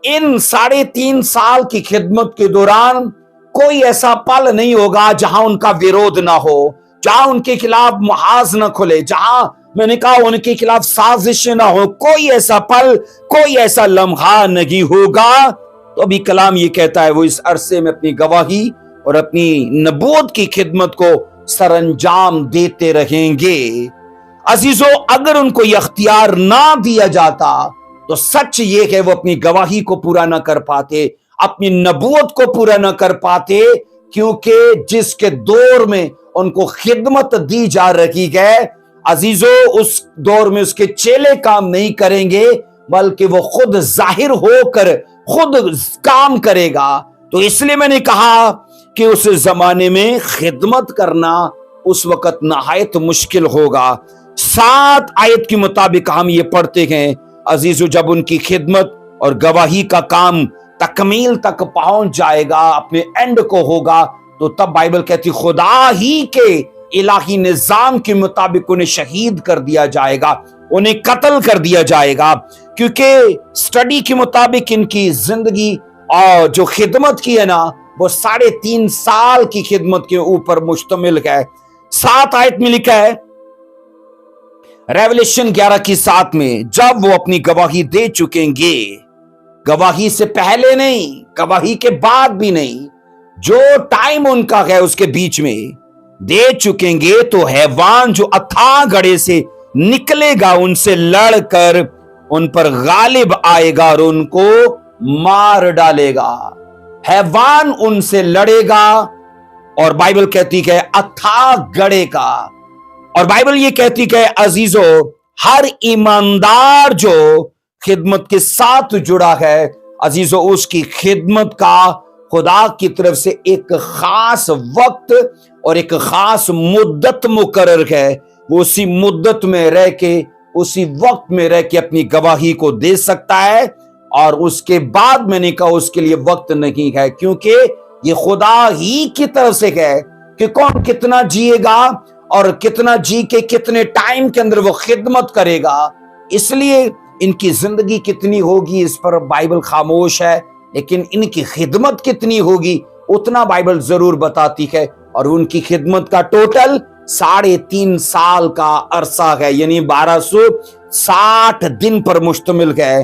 इन 3.5 साल की खिदमत के दौरान कोई ऐसा पल नहीं होगा जहां उनका विरोध ना हो, जहां उनके खिलाफ मुहाज न खुले, जहां मैंने कहा उनके खिलाफ साजिश ना हो। कोई ऐसा पल, कोई ऐसा लम्हा नहीं होगा। तो अभी कलाम ये कहता है वो इस अरसे में अपनी गवाही और अपनी नबूवत की खिदमत को सरअंजाम देते रहेंगे। अजीजों, अगर उनको ये अख्तियार ना दिया जाता तो सच ये है वो अपनी गवाही को पूरा ना कर पाते, अपनी नबूवत को पूरा ना कर पाते, क्योंकि जिसके दौर में उनको खिदमत दी जा रही है अजीजों उस दौर में उसके चेले काम नहीं करेंगे, बल्कि वो खुद जाहिर होकर खुद काम करेगा। तो इसलिए मैंने कहा कि उस जमाने में खिदमत करना उस वक्त नहायत मुश्किल होगा। 7 आयत के मुताबिक हम ये पढ़ते हैं अजीजों, जब उनकी खिदमत और गवाही का काम तकमील तक पहुंच जाएगा, अपने एंड को होगा, तो तब बाइबल कहती खुदा ही के इलाही निजाम के मुताबिक उन्हें शहीद कर दिया जाएगा, उन्हें कत्ल कर दिया जाएगा, क्योंकि स्टडी के मुताबिक इनकी जिंदगी और जो खिदमत की है ना वो 3.5 साल की खिदमत के ऊपर मुश्तमिल है। 7 आयत में लिखा है रेवलेशन 11:7 में, जब वो अपनी गवाही दे चुकेंगे, गवाही से पहले नहीं, गवाही के बाद भी नहीं, जो टाइम उनका है उसके बीच में दे चुकेंगे, तो हैवान जो अथाह गढ़े से निकलेगा उनसे लड़कर उन पर गालिब आएगा और उनको मार डालेगा। हैवान उनसे लड़ेगा और बाइबल कहती है अथाह गढ़े का, और बाइबल ये कहती है अजीजों हर ईमानदार जो खिदमत के साथ जुड़ा है अजीजों उसकी खिदमत का खुदा की तरफ से एक खास वक्त और एक खास मुद्दत मुकर्रर है, वो उसी मुद्दत में रह के उसी वक्त में रह के अपनी गवाही को दे सकता है, और उसके बाद मैंने कहा उसके लिए वक्त नहीं है, क्योंकि ये खुदा ही की तरफ से है कि कौन कितना जिएगा और कितना जी के कितने टाइम के अंदर वो खिदमत करेगा। इसलिए इनकी जिंदगी कितनी होगी इस पर बाइबल खामोश है, लेकिन इनकी खिदमत कितनी होगी उतना बाइबल जरूर बताती है, और उनकी खिदमत का टोटल 3.5 साल का अरसा है, यानी 1260 दिन पर मुश्तमिल है।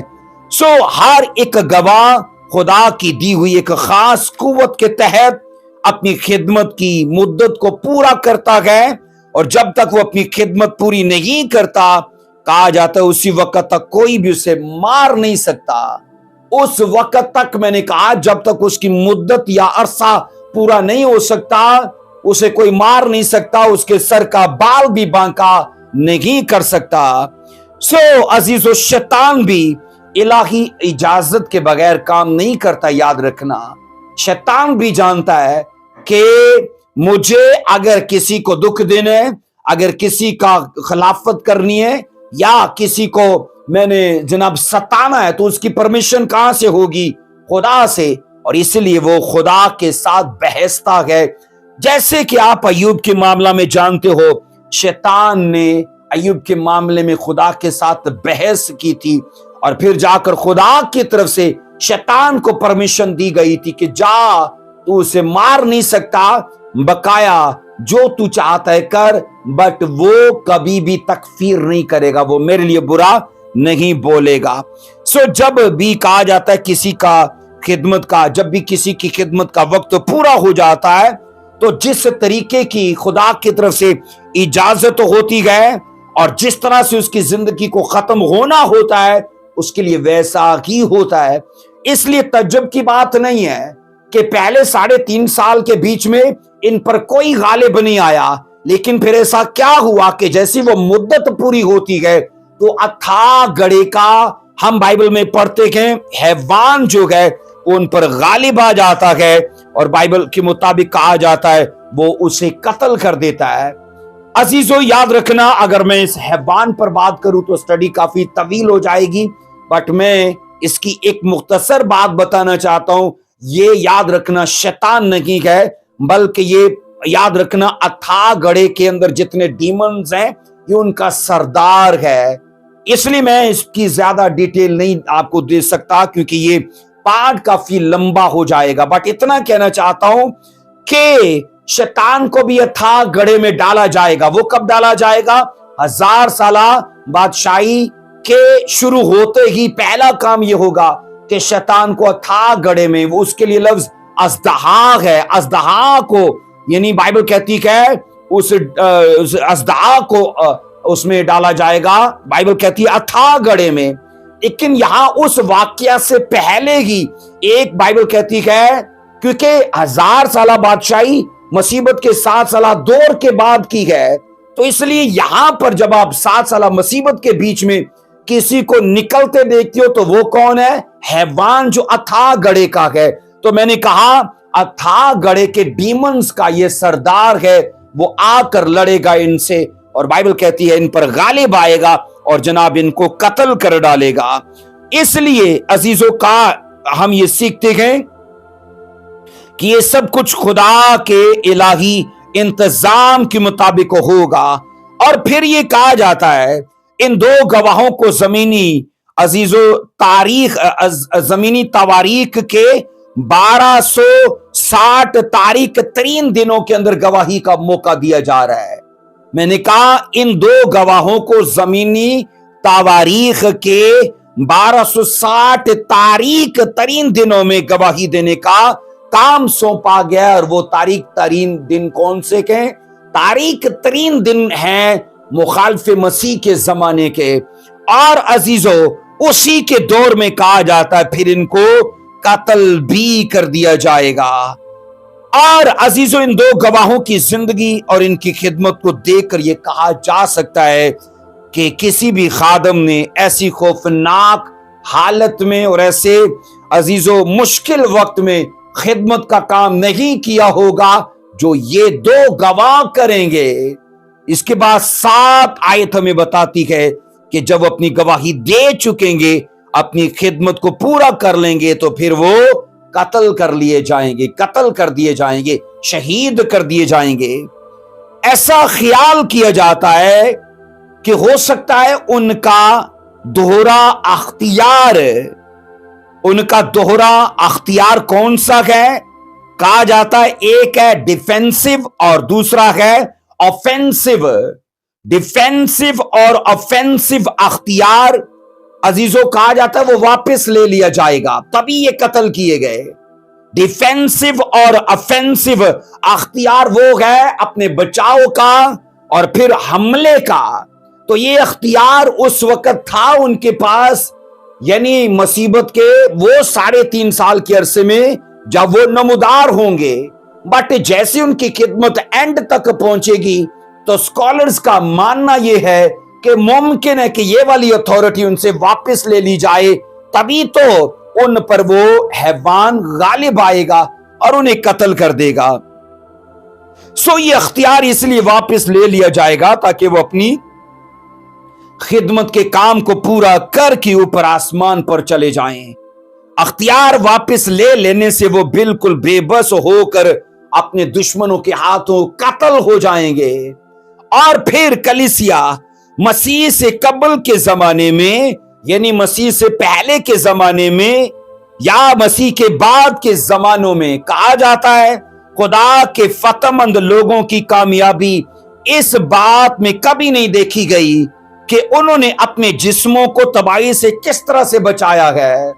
सो हर एक गवाह खुदा की दी हुई एक खास कुव्वत के तहत अपनी खिदमत की मुद्दत को पूरा करता है, और जब तक वो अपनी खिदमत पूरी नहीं करता, कहा जाता है उसी वक्त तक कोई भी उसे मार नहीं सकता। उस वक्त तक, मैंने कहा, जब तक उसकी मुद्दत या अरसा पूरा नहीं हो सकता, उसे कोई मार नहीं सकता, उसके सर का बाल भी बांका नहीं कर सकता। सो अजीजो, शैतान भी इलाही इजाजत के बगैर काम नहीं करता, याद रखना। शैतान भी जानता है कि मुझे अगर किसी को दुख देना है, अगर किसी का खिलाफत करनी है, या किसी को मैंने जनाब सताना है, तो उसकी परमिशन कहां से होगी? खुदा से। और इसलिए वो खुदा के साथ बहसता है। जैसे कि आप अय्यूब के मामला में जानते हो, शैतान ने अय्यूब के मामले में खुदा के साथ बहस की थी, और फिर जाकर खुदा की तरफ से शैतान को परमिशन दी गई थी कि जा, तू उसे मार नहीं सकता, बकाया जो तू चाहता है कर, बट वो कभी भी तकफीर नहीं करेगा, वो मेरे लिए बुरा नहीं बोलेगा। सो जब भी कहा जाता है किसी का खिदमत का, जब भी किसी की खिदमत का वक्त पूरा हो जाता है, तो जिस तरीके की खुदा की तरफ से इजाजत होती है और जिस तरह से उसकी जिंदगी को खत्म होना होता है, उसके लिए वैसा ही होता है। इसलिए तज्जुब की बात नहीं है कि पहले 3.5 साल के बीच में इन पर कोई गालिब नहीं आया, लेकिन फिर ऐसा क्या हुआ कि जैसी वो मुद्दत पूरी होती है, तो अथाह गड़े का, हम बाइबल में पढ़ते हैं, हैवान जो है उन पर गालिब आ जाता है, और बाइबल के मुताबिक कहा जाता है वो उसे कत्ल कर देता है। अजीजों, याद रखना, अगर मैं इस हैवान पर बात करूं तो स्टडी काफी तवील हो जाएगी, बट मैं इसकी एक मुख्तसर बात बताना चाहता हूं। ये याद रखना, शैतान नहीं है, बल्कि ये याद रखना, अथाह गड़े के अंदर जितने डीमंस हैं, ये उनका सरदार है। इसलिए मैं इसकी ज्यादा डिटेल नहीं आपको दे सकता, क्योंकि ये पाठ काफी लंबा हो जाएगा, बट इतना कहना चाहता हूं कि शैतान को भी अथाह गड़े में डाला जाएगा। वो कब डाला जाएगा? 1000 साला बादशाही के शुरू होते ही पहला काम ये होगा कि शैतान को अथाह गड़े में, वो उसके लिए लफ्ज अज़दहा है, अज़दहा को, यानी बाइबल कहती है उस अज़दहा को उसमें डाला जाएगा। बाइबल कहती है अथाह गड़े में, लेकिन यहां उस वाकया से पहले ही एक बाइबल कहती है, क्योंकि 1000 साला बादशाही मुसीबत के 7 साला दौर के बाद की है, तो इसलिए यहां पर जब आप 7 साला मुसीबत के बीच में किसी को निकलते देखते हो, तो वो कौन है? हैवान, जो अथाह गड़े का है। तो मैंने कहा अथाह गड़े के डीमंस का ये सरदार है, वो आकर लड़ेगा इनसे, और बाइबल कहती है इन पर गालिब आएगा और जनाब इनको कत्ल कर डालेगा। इसलिए अजीजों का हम ये सीखते हैं कि ये सब कुछ खुदा के इलाही इंतजाम के मुताबिक होगा। और फिर ये कहा जाता है इन 2 गवाहों को जमीनी जमीनी तवारीख के 1260 तारीख 3 दिनों के अंदर गवाही का मौका दिया जा रहा है। मैंने कहा इन 2 गवाहों को जमीनी तवारीख के 1260 तारीख 3 दिनों में गवाही देने का काम सौंपा गया। और वो तारीख तरीन दिन कौन से के? तारीख तरीन दिन हैं मुखालिफ मसीह के जमाने के। और अजीजों, उसी के दौर में कहा जाता है फिर इनको कत्ल भी कर दिया जाएगा। और अजीजों, इन 2 गवाहों की जिंदगी और इनकी खिदमत को देखकर यह कहा जा सकता है कि किसी भी खादम ने ऐसी खौफनाक हालत में और ऐसे अजीजों मुश्किल वक्त में खिदमत का काम नहीं किया होगा जो ये 2 गवाह करेंगे। इसके बाद 7 आयत हमें बताती है कि जब अपनी गवाही दे चुकेंगे, अपनी खिदमत को पूरा कर लेंगे, तो फिर वो कत्ल कर लिए जाएंगे, कत्ल कर दिए जाएंगे, शहीद कर दिए जाएंगे। ऐसा ख्याल किया जाता है कि हो सकता है उनका दोहरा अख्तियार, उनका दोहरा अख्तियार कौन सा है? कहा जाता है एक है डिफेंसिव और दूसरा है ऑफेंसिव। डिफेंसिव और ऑफेंसिव अख्तियार अजीजों कहा जाता है वो वापस ले लिया जाएगा, तभी ये कत्ल किए गए। डिफेंसिव और ऑफेंसिव अख्तियार वो है अपने बचाव का और फिर हमले का। तो ये अख्तियार उस वक्त था उनके पास, यानी मुसीबत के वो 3.5 साल के अरसे में जब वो नमूदार होंगे। बट जैसे उनकी खिदमत एंड तक पहुंचेगी तो स्कॉलर्स का मानना यह है कि मुमकिन है कि ये वाली अथॉरिटी उनसे वापस ले ली जाए, तभी तो उन पर वो हैवान गालिब आएगा और उन्हें कत्ल कर देगा। सो ये अख्तियार इसलिए वापस ले लिया जाएगा ताकि वो अपनी खिदमत के काम को पूरा करके ऊपर आसमान पर चले जाएं। अख्तियार वापस ले लेने से वो बिल्कुल बेबस होकर अपने दुश्मनों के हाथों कत्ल हो जाएंगे। और फिर कलीसिया मसीह से कबल के जमाने में, यानी मसीह से पहले के जमाने में या मसीह के बाद के जमानों में, कहा जाता है खुदा के फतहमंद लोगों की कामयाबी इस बात में कभी नहीं देखी गई कि उन्होंने अपने जिस्मों को तबाही से किस तरह से बचाया है।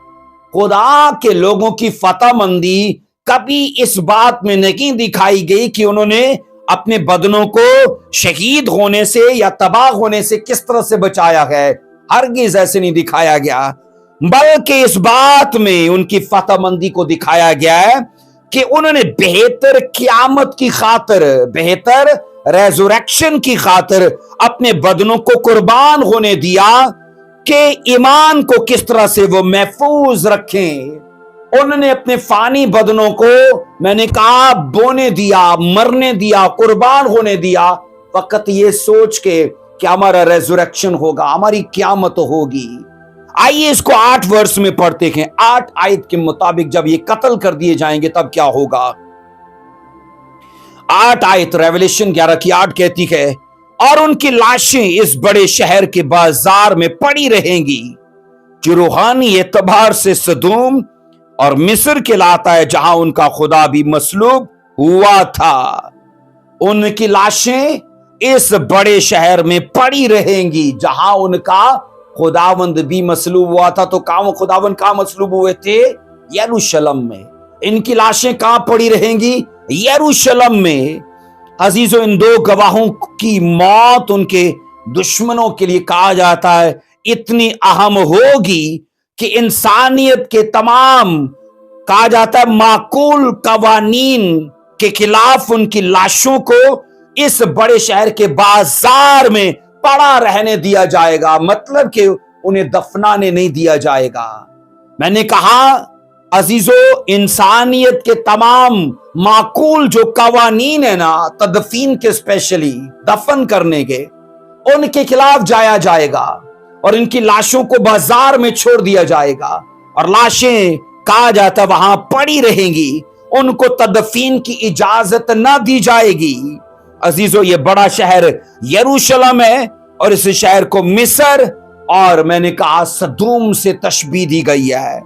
खुदा के लोगों की फतहमंदी कभी इस बात में नहीं दिखाई गई कि उन्होंने अपने बदनों को शहीद होने से या तबाह होने से किस तरह से बचाया है। हरगिज ऐसे नहीं दिखाया गया, बल्कि इस बात में उनकी फतहमंदी को दिखाया गया है कि उन्होंने बेहतर क़यामत की खातिर, बेहतर रेज़रेक्शन की खातिर अपने बदनों को कुर्बान होने दिया कि ईमान को किस तरह से वो महफूज रखें। उन्होंने अपने फानी बदनों को, मैंने कहा, बोने दिया, मरने दिया, कुर्बान होने दिया, फकत ये सोच के कि हमारा रेज़रेक्शन होगा, हमारी क़यामत होगी। आइए इसको 8 वर्ष में पढ़ते हैं। 8 आयत के मुताबिक जब ये कत्ल कर दिए जाएंगे तब क्या होगा। 8 आयत रेवलेशन 11 की 8 कहती है, और उनकी लाशें इस बड़े शहर के बाजार में पड़ी रहेंगी जो रूहानी एतबार से सदूम और मिस्र कहलाता है, जहां उनका खुदा भी मसलूब हुआ था। उनकी लाशें इस बड़े शहर में पड़ी रहेंगी जहां उनका खुदावंद भी मसलूब हुआ था। तो कहां खुदावंद कहां मसलूब हुए थे? यरूशलेम में। इनकी लाशें कहां पड़ी रहेंगी? यरूशलेम में। अजीजों, इन 2 गवाहों की मौत उनके दुश्मनों के लिए, कहा जाता है, इतनी अहम होगी कि इंसानियत के तमाम, कहा जाता है, माकूल कवानीन के खिलाफ उनकी लाशों को इस बड़े शहर के बाजार में पड़ा रहने दिया जाएगा। मतलब कि उन्हें दफनाने नहीं दिया जाएगा। मैंने कहा अजीजों, इंसानियत के तमाम माकूल जो कवानीन है ना, तदफीन के, स्पेशली दफन करने के, उनके खिलाफ जाया जाएगा और इनकी लाशों को बाजार में छोड़ दिया जाएगा और लाशें, कहा जाता, वहां पड़ी रहेंगी। उनको तदफीन की इजाजत ना दी जाएगी। अजीजों, ये बड़ा शहर यरूशलेम है और इस शहर को मिस्र और, मैंने कहा, सदूम से तशबीह दी गई है।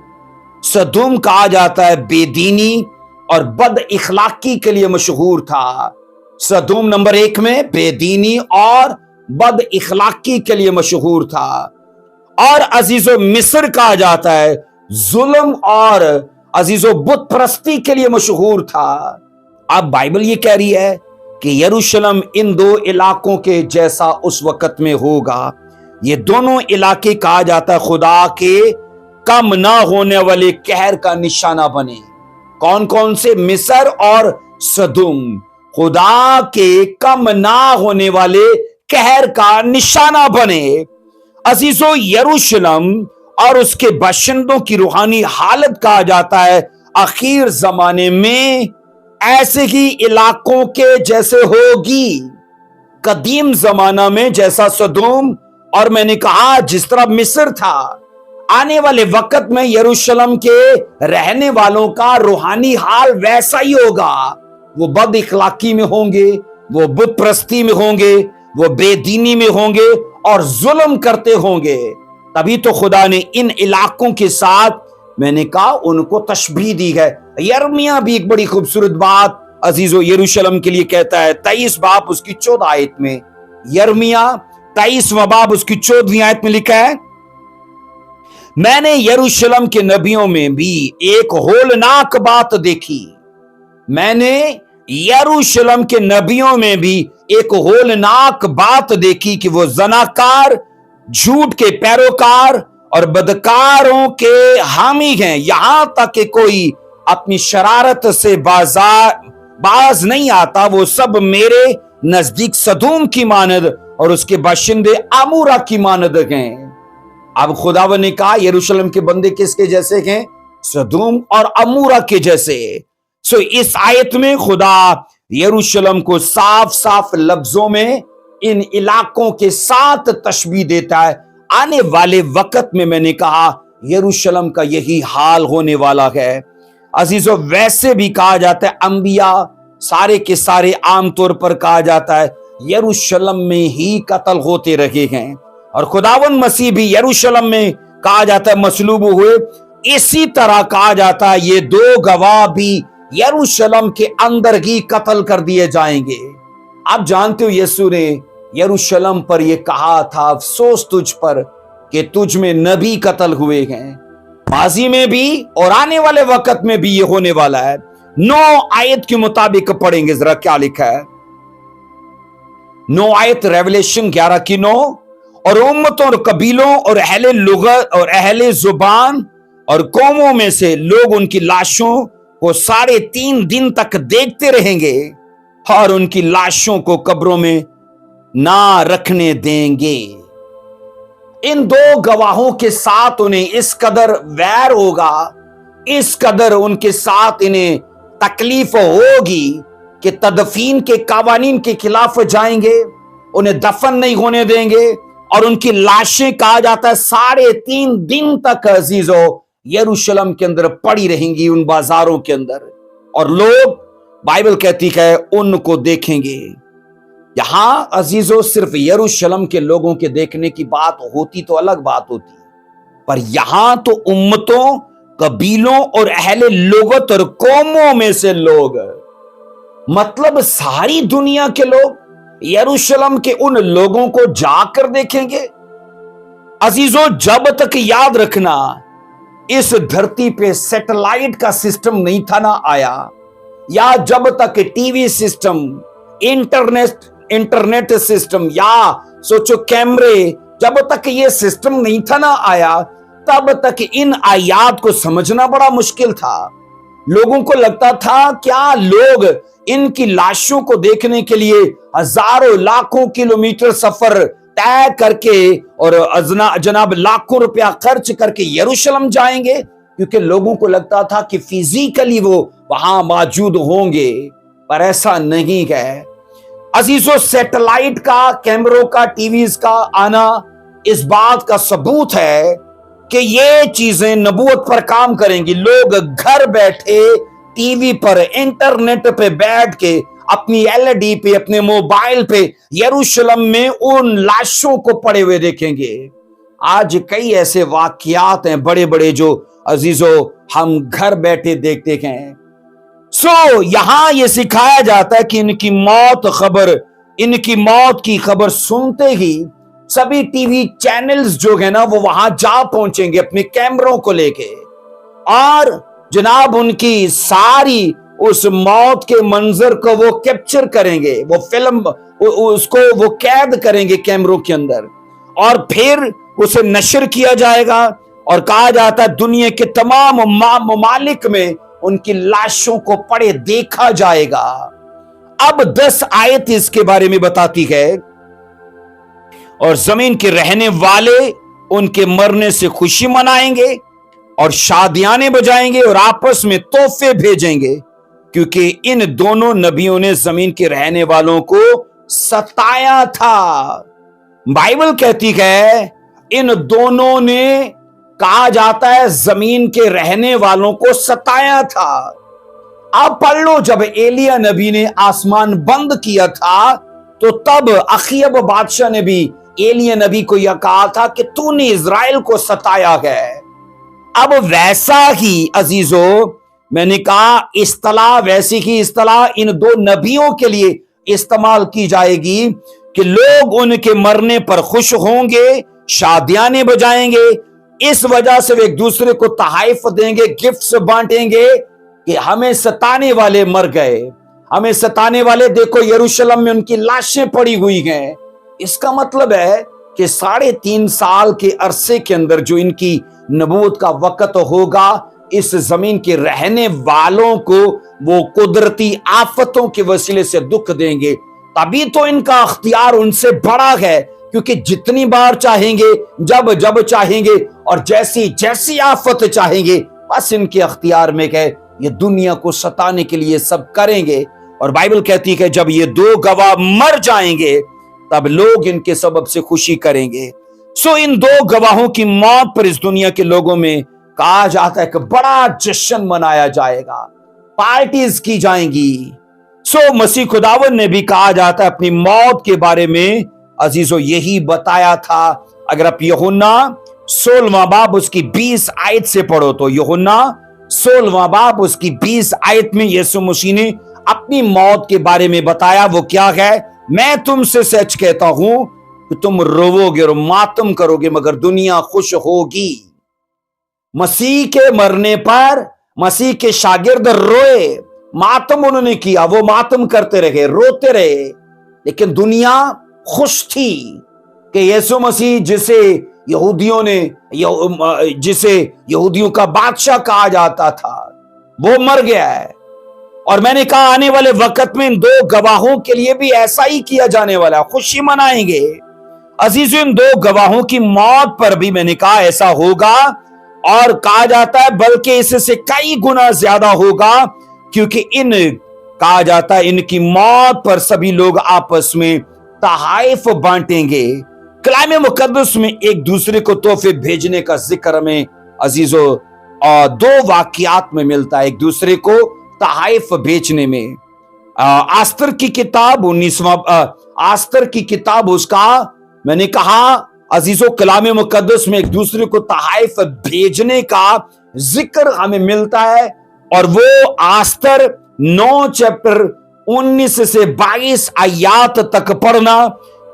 सदूम कहा जाता है बेदीनी और बद इखलाकी के लिए मशहूर था। सदूम नंबर 1 में बेदीनी और बद इखलाकी के लिए मशहूर था। और अजीजों, मिस्र कहा जाता है जुल्म और, अजीजों, बुत परस्ती के लिए मशहूर था। अब बाइबल ये कह रही है कि यरूशलेम इन 2 इलाकों के जैसा उस वक्त में होगा। ये दोनों इलाके, कहा जाता है, खुदा के कम ना होने वाले कहर का निशाना बने। कौन कौन से? मिस्र और सदूम। खुदा के कम ना होने वाले कहर का निशाना बने। अजीजों, यरूशलेम और उसके बाशिंदों की रूहानी हालत, कहा जाता है, आखिर जमाने में ऐसे ही इलाकों के जैसे होगी। कदीम जमाना में जैसा सदूम और, मैंने कहा, जिस तरह मिस्र था, आने वाले वक्त में यरूशलेम के रहने वालों का रूहानी हाल वैसा ही होगा। वो बद इखलाकी में होंगे, वो बुत परस्ती में होंगे, वो बेदीनी में होंगे और जुल्म करते होंगे। तभी तो खुदा ने इन इलाकों के साथ, मैंने कहा, उनको तशबीह दी है। यर्मिया भी एक बड़ी खूबसूरत बात अजीजों यरूशलेम के लिए कहता है। 23 बाब उसकी 14 आयत में, यर्मिया 23वां बाब उसकी 14वीं आयत में लिखा है, میں نے یروشلم کے نبیوں میں بھی ایک ہولناک بات دیکھی. میں نے یروشلم کے نبیوں میں بھی ایک ہولناک بات دیکھی کہ وہ زناکار، جھوٹ کے پیروکار اور بدکاروں کے حامی ہیں، یہاں تک کہ کوئی اپنی شرارت سے باز نہیں آتا. وہ سب میرے نزدیک سدوم کی مانند اور اس کے باشندے عمورہ کی مانند ہیں. اب خداوند نے کہا یروشلم کے بندے کس کے جیسے ہیں؟ سدوم اور عمورہ کے جیسے. اس آیت میں خدا یروشلم کو صاف صاف لفظوں میں ان علاقوں کے ساتھ تشبیہ دیتا ہے. آنے والے وقت میں نے کہا یروشلم کا یہی حال ہونے والا ہے. عزیزو، ویسے بھی کہا جاتا ہے انبیاء سارے کے سارے عام طور پر کہا جاتا ہے یروشلم میں ہی قتل ہوتے رہے ہیں، اور خداوند مسیح بھی یروشلم میں کہا جاتا ہے مصلوب ہوئے. اسی طرح کہا جاتا ہے یہ دو گواہ بھی یروشلم کے اندر ہی قتل کر دیے جائیں گے. آپ جانتے ہو یسوع نے یروشلم پر یہ کہا تھا افسوس تجھ پر کہ تجھ میں نبی قتل ہوئے ہیں. ماضی میں بھی اور آنے والے وقت میں بھی یہ ہونے والا ہے. 9 آیت کے مطابق پڑھیں گے ذرا کیا لکھا ہے. 9 آیت ریولیشن 11 کی 9. اور امتوں اور قبیلوں اور اہل لغت اور اہل زبان اور قوموں میں سے لوگ ان کی لاشوں کو 3.5 دن تک دیکھتے رہیں گے اور ان کی لاشوں کو قبروں میں نہ رکھنے دیں گے. ان 2 گواہوں کے ساتھ انہیں اس قدر ویر ہوگا، اس قدر ان کے ساتھ انہیں تکلیف ہوگی کہ تدفین کے قوانین کے خلاف جائیں گے، انہیں دفن نہیں ہونے دیں گے، اور ان کی لاشیں کہا جاتا ہے 3.5 دن تک عزیزو یروشلم کے اندر پڑی رہیں گی، ان بازاروں کے اندر، اور لوگ بائبل کہتی ہے ان کو دیکھیں گے. یہاں عزیزو صرف یروشلم کے لوگوں کے دیکھنے کی بات ہوتی تو الگ بات ہوتی، پر یہاں تو امتوں، قبیلوں اور اہل لغت اور قوموں میں سے لوگ، مطلب ساری دنیا کے لوگ یروشلم کے ان لوگوں کو جا کر دیکھیں گے. عزیزو، جب تک یاد رکھنا اس دھرتی پہ سیٹلائٹ کا سسٹم نہیں تھا نہ آیا، یا جب تک T V system, internet system, یا سوچو کیمرے، جب تک یہ سسٹم نہیں تھا نہ آیا، تب تک ان آیات کو سمجھنا بڑا مشکل تھا. لوگوں کو لگتا تھا کیا لوگ ان کی لاشوں کو دیکھنے کے لیے ہزاروں لاکھوں کلومیٹر سفر طے کر کے اور جناب لاکھوں روپیہ خرچ کر کے یروشلم جائیں گے؟ کیونکہ لوگوں کو لگتا تھا کہ فزیکلی وہ وہاں موجود ہوں گے، پر ایسا نہیں ہے. عزیزو، سیٹلائٹ کا، کیمروں کا، ٹی ویز کا آنا اس بات کا ثبوت ہے کہ یہ چیزیں نبوت پر کام کریں گی. لوگ گھر بیٹھے ٹی وی پر، انٹرنیٹ پہ بیٹھ کے، اپنی LED پہ، اپنے موبائل پہ یروشلم میں ان لاشوں کو پڑے ہوئے دیکھیں گے. آج کئی ایسے واقعات ہیں بڑے بڑے جو عزیزو ہم گھر بیٹھے دیکھتے ہیں. یہاں یہ سکھایا جاتا ہے کہ ان کی موت کی خبر سنتے ہی سبھی ٹی وی چینلز جو ہے نا وہ وہاں جا پہنچیں گے اپنے کیمروں کو لے کے، اور جناب ان کی ساری اس موت کے منظر کو وہ کیپچر کریں گے، وہ فلم اس کو وہ قید کریں گے کیمروں کے اندر، اور پھر اسے نشر کیا جائے گا، اور کہا جاتا ہے دنیا کے تمام ممالک میں ان کی لاشوں کو پڑے دیکھا جائے گا. اب 10 آیت اس کے بارے میں بتاتی ہے. اور زمین کے رہنے والے ان کے مرنے سے خوشی منائیں گے اور شادیانے بجائیں گے اور آپس میں تحفے بھیجیں گے، کیونکہ ان دونوں نبیوں نے زمین کے رہنے والوں کو ستایا تھا. بائبل کہتی ہے ان دونوں نے، کہا جاتا ہے زمین کے رہنے والوں کو ستایا تھا. آپ پڑھ لو، جب ایلیا نبی نے آسمان بند کیا تھا تو تب اخیب بادشاہ نے بھی ایلیا نبی کو یہ کہا تھا کہ تو نے اسرائیل کو ستایا ہے. اب ویسا ہی عزیزو میں نے کہا اصطلاح، ویسی ہی اصطلاح ان 2 نبیوں کے لیے استعمال کی جائے گی کہ لوگ ان کے مرنے پر خوش ہوں گے، شادیانے بجائیں گے، इस वजह से वे एक दूसरे को तहाइफ देंगे, गिफ्ट्स बांटेंगे कि हमें सताने वाले मर गए, हमें सताने वाले देखो यरूशलेम में उनकी लाशें पड़ी हुई हैं। इसका मतलब है कि 3.5 साल के अरसे के अंदर जो इनकी नबूवत का वक्त होगा, इस जमीन के रहने वालों को वो कुदरती आफतों के वसीले से दुख देंगे। तभी तो इनका अख्तियार उनसे बड़ा है, क्योंकि जितनी बार चाहेंगे, जब जब चाहेंगे और जैसी जैसी आफत चाहेंगे, बस इनके अख्तियार में है, ये दुनिया को सताने के लिए सब करेंगे। और बाइबल कहती है जब ये 2 गवाह मर जाएंगे तब लोग इनके सबब से खुशी करेंगे। सो इन 2 गवाहों की मौत पर इस दुनिया के लोगों में कहा जाता है कि बड़ा जश्न मनाया जाएगा, पार्टीज की जाएंगी। सो मसीह खुदावन ने भी कहा जाता है अपनी मौत के बारे में अजीजों यही बताया था। अगर आप यूहन्ना 16वां बाब उसकी 20 आयत से पढ़ो तो यूहन्ना 16वां बाब उसकी 20 आयत में यीशु मसीह ने अपनी मौत के बारे में बताया। वो क्या है? मैं तुमसे सच कहता हूं कि तुम रोवोगे और मातम करोगे मगर दुनिया खुश होगी। मसीह के मरने पर मसीह के शागिर्द रोए, मातम उन्होंने किया, वो मातम करते रहे, रोते रहे, लेकिन दुनिया खुश थी कि यीशु मसीह जिसे यहूदियों का बादशाह कहा जाता था, वो मर गया है। और मैंने कहा आने वाले वक्त में इन 2 गवाहों के लिए भी ऐसा ही किया जाने वाला, खुशी मनाएंगे। अजीजों, इन 2 गवाहों की मौत पर भी मैंने कहा ऐसा होगा, और कहा जाता है बल्कि इससे कई गुना ज्यादा होगा, क्योंकि कहा जाता है इनकी मौत पर सभी लोग आपस में तहाइफ बांटेंगे। कलाम मुकद्दस में एक दूसरे को तोहफे भेजने का जिक्र में अजीजों 2 वाकयात में मिलता है, एक दूसरे को तहाइफ भेजने में। आस्तर की किताब 19वां आस्तर की किताब उसका मैंने कहा अजीजों कलाम मुकद्दस में एक दूसरे को तहाइफ भेजने का जिक्र हमें मिलता है। और वो आस्तर 9 चैप्टर 19 से 22 आयात तक पढ़ना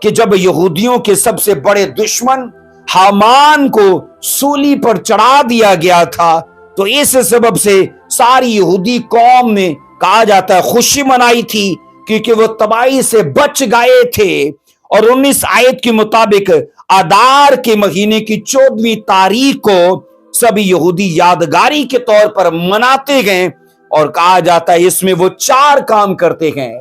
कि जब यहूदियों के सबसे बड़े दुश्मन हामान को सूली पर चढ़ा दिया गया था, तो इस सबब से सारी यहूदी कौम ने कहा जाता है खुशी मनाई थी, क्योंकि वो तबाही से बच गए थे। और 19 आयत के मुताबिक आदार के महीने की 14वीं तारीख को सभी यहूदी यादगारी के तौर पर मनाते गए, और कहा जाता है इसमें वो 4 काम करते हैं।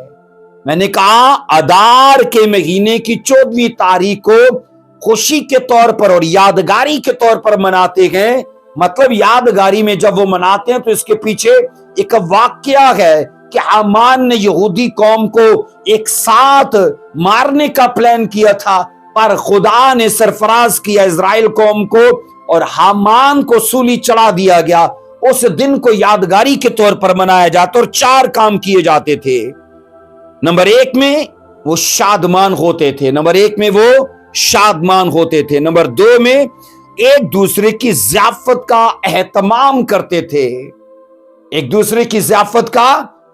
मैंने कहा आदार के महीने की 14वीं तारीख को खुशी के तौर पर और यादगारी के तौर पर मनाते हैं। मतलब यादगारी में जब वो मनाते हैं तो इसके पीछे एक वाकया है कि हामान ने यहूदी कौम को एक साथ मारने का प्लान किया था, पर खुदा ने सरफराज किया इजराइल कौम को और हामान को सूली चढ़ा दिया गया। उस दिन को यादगारी के तौर पर मनाया जाता और 4 काम किए जाते थे। नंबर 1 में वो शादमान होते थे, नंबर 1 में वो शादमान होते थे। नंबर 2 में एक दूसरे की ज़ियाफत का एहतमाम करते थे, एक दूसरे की ज़ियाफत का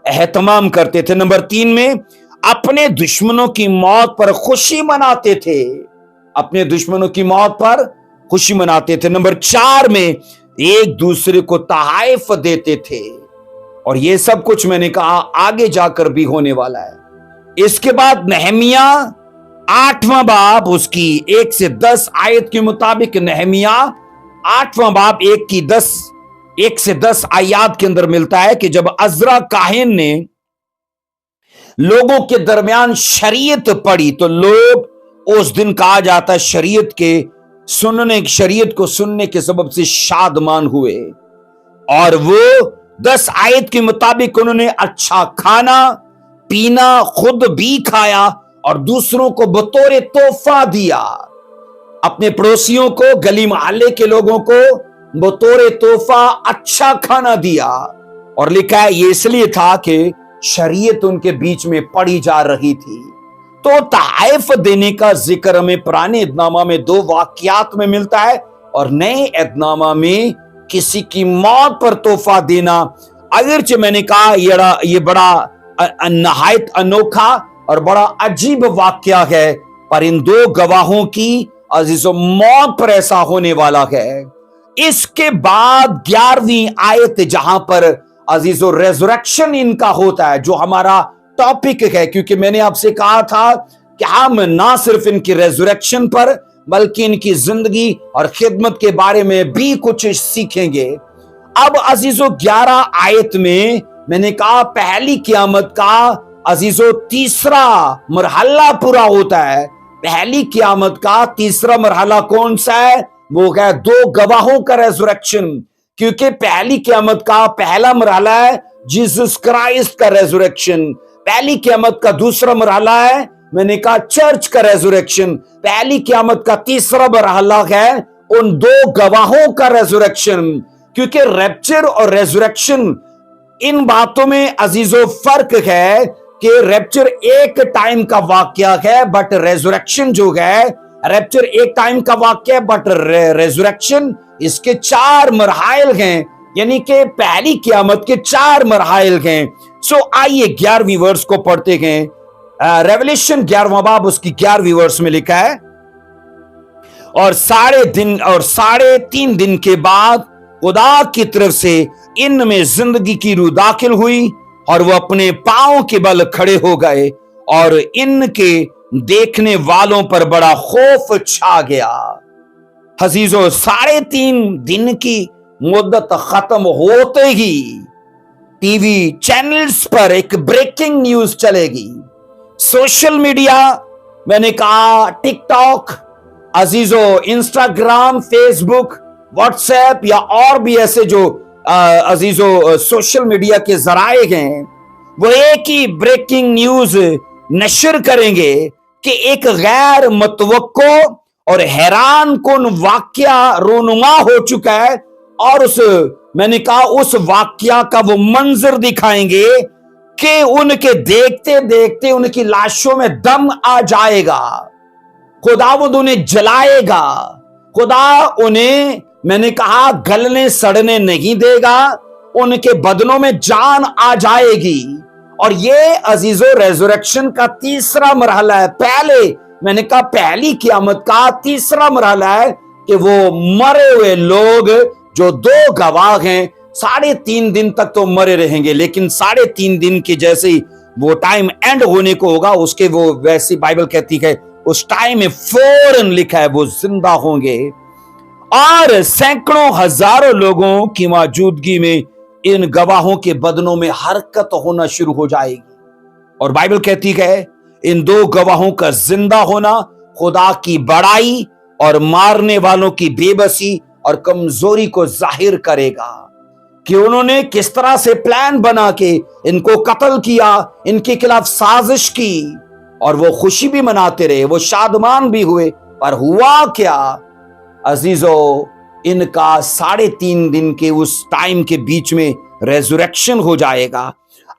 एहतमाम करते थे। नंबर 3 में अपने दुश्मनों की मौत पर खुशी मनाते थे, अपने दुश्मनों की मौत पर खुशी मनाते थे। नंबर 4 में एक दूसरे को तहाइफ देते थे। और ये सब कुछ मैंने कहा आगे जाकर भी होने वाला है। इसके बाद नहमिया 8वां बाब उसकी 1 से 10 आयत के मुताबिक, नहमिया 8वां बाब 1 से 10 आयत के अंदर मिलता है कि जब अज़रा काहिन ने लोगों के दरमियान शरीयत पढ़ी तो लोग उस दिन कहा जाता है शरीयत को सुनने के सबब से शादमान हुए। और वो 10 आयत के मुताबिक उन्होंने अच्छा खाना पीना खुद भी खाया और दूसरों को बतौर तोहफा दिया। अपने पड़ोसियों को, गली मोहल्ले के लोगों को बतौर तोहफा अच्छा खाना दिया। और लिखा है ये इसलिए था कि शरीयत उनके बीच में पढ़ी जा रही थी। तो तहाइफ देने का जिक्र हमें पुराने इदनामा में 2 वाकयात में मिलता है और नए इदनामा में किसी की मौत पर तोहफा देना। अगरचे मैंने कहा ये बड़ा नहायत अनोखा और बड़ा अजीब वाकया है, पर इन 2 गवाहों की अजीजों मौत पर ऐसा होने वाला है। इसके बाद 11वीं आयत जहां पर अजीजों रेजरेक्शन इनका होता है, जो हमारा टॉपिक है, क्योंकि मैंने आपसे कहा था कि हम ना सिर्फ इनकी रेजरेक्शन पर बल्कि इनकी जिंदगी और खिदमत के बारे में भी कुछ सीखेंगे। अब अजीजों 11 आयत में मैंने कहा पहली क़यामत का अजीजों तीसरा मरहला पूरा होता है। पहली क़यामत का तीसरा मरहला कौन सा है? वो है दो गवाहों का रेजरेक्शन, क्योंकि पहली क़यामत का पहला मरहला है जीसस क्राइस्ट का रेजरेक्शन। पहली क़यामत का दूसरा मरहला है मैंने कहा चर्च का रेजरेक्शन। पहली क़यामत का तीसरा मरहला है उन दो गवाहों का रेजरेक्शन, क्योंकि रैप्चर और रेजरेक्शन इन बातों में अजीजों फर्क है कि रैप्चर एक टाइम का वाकया है, बट रेजरेक्शन जो है, रैप्चर एक टाइम का वाकया है बट रेजरेक्शन इसके 4 मरहाइल हैं, यानी कि पहली क़यामत के 4 मरहाइल हैं। सो आइए 11वीं वर्स को पढ़ते हैं। रेवलेशन 11वां बाब उसकी 11वीं वर्स में लिखा है, और 3.5 दिन के बाद खुदा की तरफ से इनमें जिंदगी की रूह दाखिल हुई और वो अपने पांव के बल खड़े हो गए और इनके देखने वालों पर बड़ा खौफ छा गया। हजीजों 3.5 दिन की मुद्दत खत्म होते ही टीवी चैनल्स पर एक ब्रेकिंग न्यूज चलेगी। सोशल मीडिया, मैंने कहा टिकटॉक, अजीजों इंस्टाग्राम, फेसबुक, व्हाट्सएप या और भी ऐसे जो अजीजों सोशल मीडिया के जराए हैं, वो एक ही ब्रेकिंग न्यूज नशर करेंगे कि एक गैर मुतवक्को और हैरान कुन वाकया रोनुमा हो चुका है, और मैंने कहा उस वाकया का वो मंजर दिखाएंगे कि उनके देखते देखते उनकी लाशों में दम आ जाएगा। खुदावंद उन्हें जलाएगा, खुदा उन्हें मैंने कहा गलने सड़ने नहीं देगा, उनके बदनों में जान आ जाएगी। और ये अजीजों रेजरेक्शन का तीसरा मरहला है। पहले मैंने कहा पहली क़यामत का तीसरा मरहला है कि वो मरे हुए लोग जो दो गवाह हैं 3.5 दिन तक तो मरे रहेंगे, लेकिन 3.5 दिन के जैसे ही वो टाइम एंड होने को होगा, उसके वो वैसी बाइबल कहती है उस टाइम में फौरन लिखा है वो जिंदा होंगे, और सैकड़ों हजारों लोगों की मौजूदगी में इन गवाहों के बदनों में हरकत होना शुरू हो जाएगी। और बाइबल कहती है इन दो गवाहों का जिंदा होना खुदा की बड़ाई और मारने वालों की बेबसी और कमजोरी को जाहिर करेगा कि उन्होंने किस तरह से प्लान बना के इनको कत्ल किया, इनके खिलाफ साजिश की, और वो खुशी भी मनाते रहे, वो शादमान भी हुए। पर हुआ क्या अजीजों, इनका 3.5 दिन के उस टाइम के बीच में रेजरेक्शन हो जाएगा।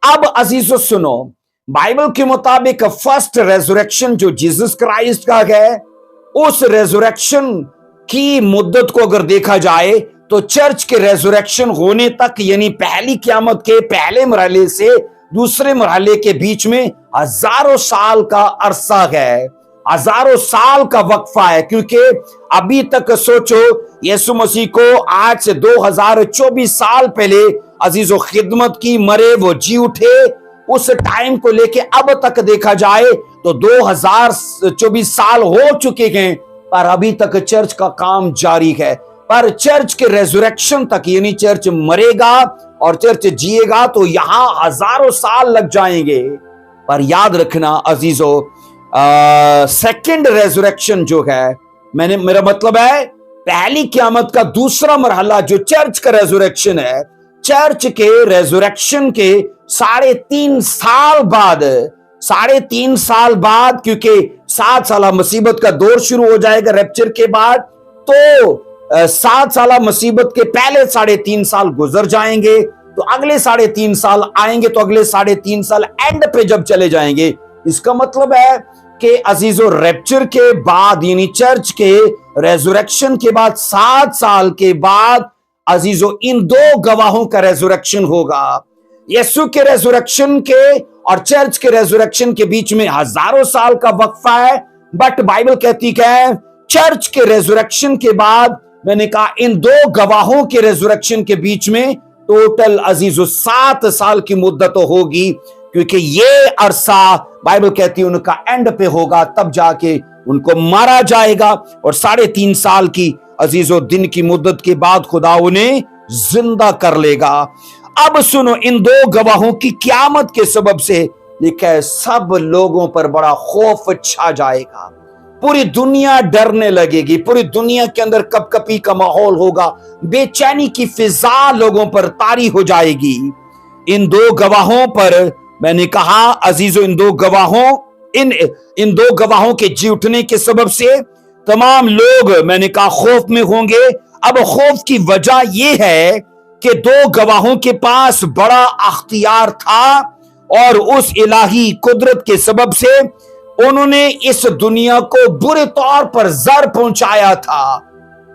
अब अजीजों सुनो, बाइबल के मुताबिक फर्स्ट रेजरेक्शन जो जीसस क्राइस्ट का है, उस रेजरेक्शन की मुद्दत को अगर देखा जाए तो चर्च के रेजरेक्शन होने तक, यानी पहली क़यामत के पहले मरहले से दूसरे मरहले के बीच में हजारों साल का अरसा है, हजारों साल का वक्फा है। क्योंकि अभी तक सोचो, यीशु मसीह को आज से 2024 साल पहले अजीजों खिदमत की, मरे वो जी उठे, उस टाइम को लेके अब तक देखा जाए तो 2024 साल हो चुके हैं, पर अभी तक चर्च का काम जारी है। पर चर्च के रेजरेक्शन तक, यानी चर्च मरेगा और चर्च जिएगा तो यहां हजारों साल लग जाएंगे। पर याद रखना अजीजों, सेकंड रेजरेक्शन जो है, मेरा मतलब है पहली क़यामत का दूसरा मरहला जो चर्च का रेजरेक्शन है, चर्च के रेजरेक्शन के 3.5 साल बाद, 3.5 साल बाद, क्योंकि 7 साल मुसीबत का दौर शुरू हो जाएगा रैप्चर के बाद, तो 7 साल मुसीबत के पहले 3.5 साल गुजर जाएंगे, तो अगले 3.5 साल आएंगे, तो अगले 3.5 साल एंड पे जब चले जाएंगे, इसका मतलब है कि अजीजों रैप्चर के बाद, यानी चर्च के रेजरेक्शन के बाद 7 साल के बाद अजीजों इन दो गवाहों का रेजरेक्शन होगा। यीशु के रेजरेक्शन के और चर्च के रेजरेक्शन के बीच में हजारों साल का वक्फा है, बट बाइबल कहती है चर्च के रेजरेक्शन के बाद میں نے کہا ان دو گواہوں کے ریزریکشن کے بیچ میں ٹوٹل عزیزو 7 سال کی مدت ہوگی، کیونکہ یہ عرصہ بائبل کہتی ہے ان کا اینڈ پہ ہوگا، تب جا کے ان کو مارا جائے گا، اور 3.5 سال کی عزیزو دن کی مدت کے بعد خدا انہیں زندہ کر لے گا۔ اب سنو، ان دو گواہوں کی قیامت کے سبب سے لکھا ہے سب لوگوں پر بڑا خوف چھا جائے گا، پوری دنیا ڈرنے لگے گی، پوری دنیا کے اندر کپ کپی کا ماحول ہوگا، بے چینی کی فضا لوگوں پر طاری ہو جائے گی۔ ان دو گواہوں پر میں نے کہا عزیزو، ان دو گواہوں کے جی اٹھنے کے سبب سے تمام لوگ میں نے کہا خوف میں ہوں گے۔ اب خوف کی وجہ یہ ہے کہ دو گواہوں کے پاس بڑا اختیار تھا، اور اس الہی قدرت کے سبب سے انہوں نے اس دنیا کو برے طور پر زر پہنچایا تھا،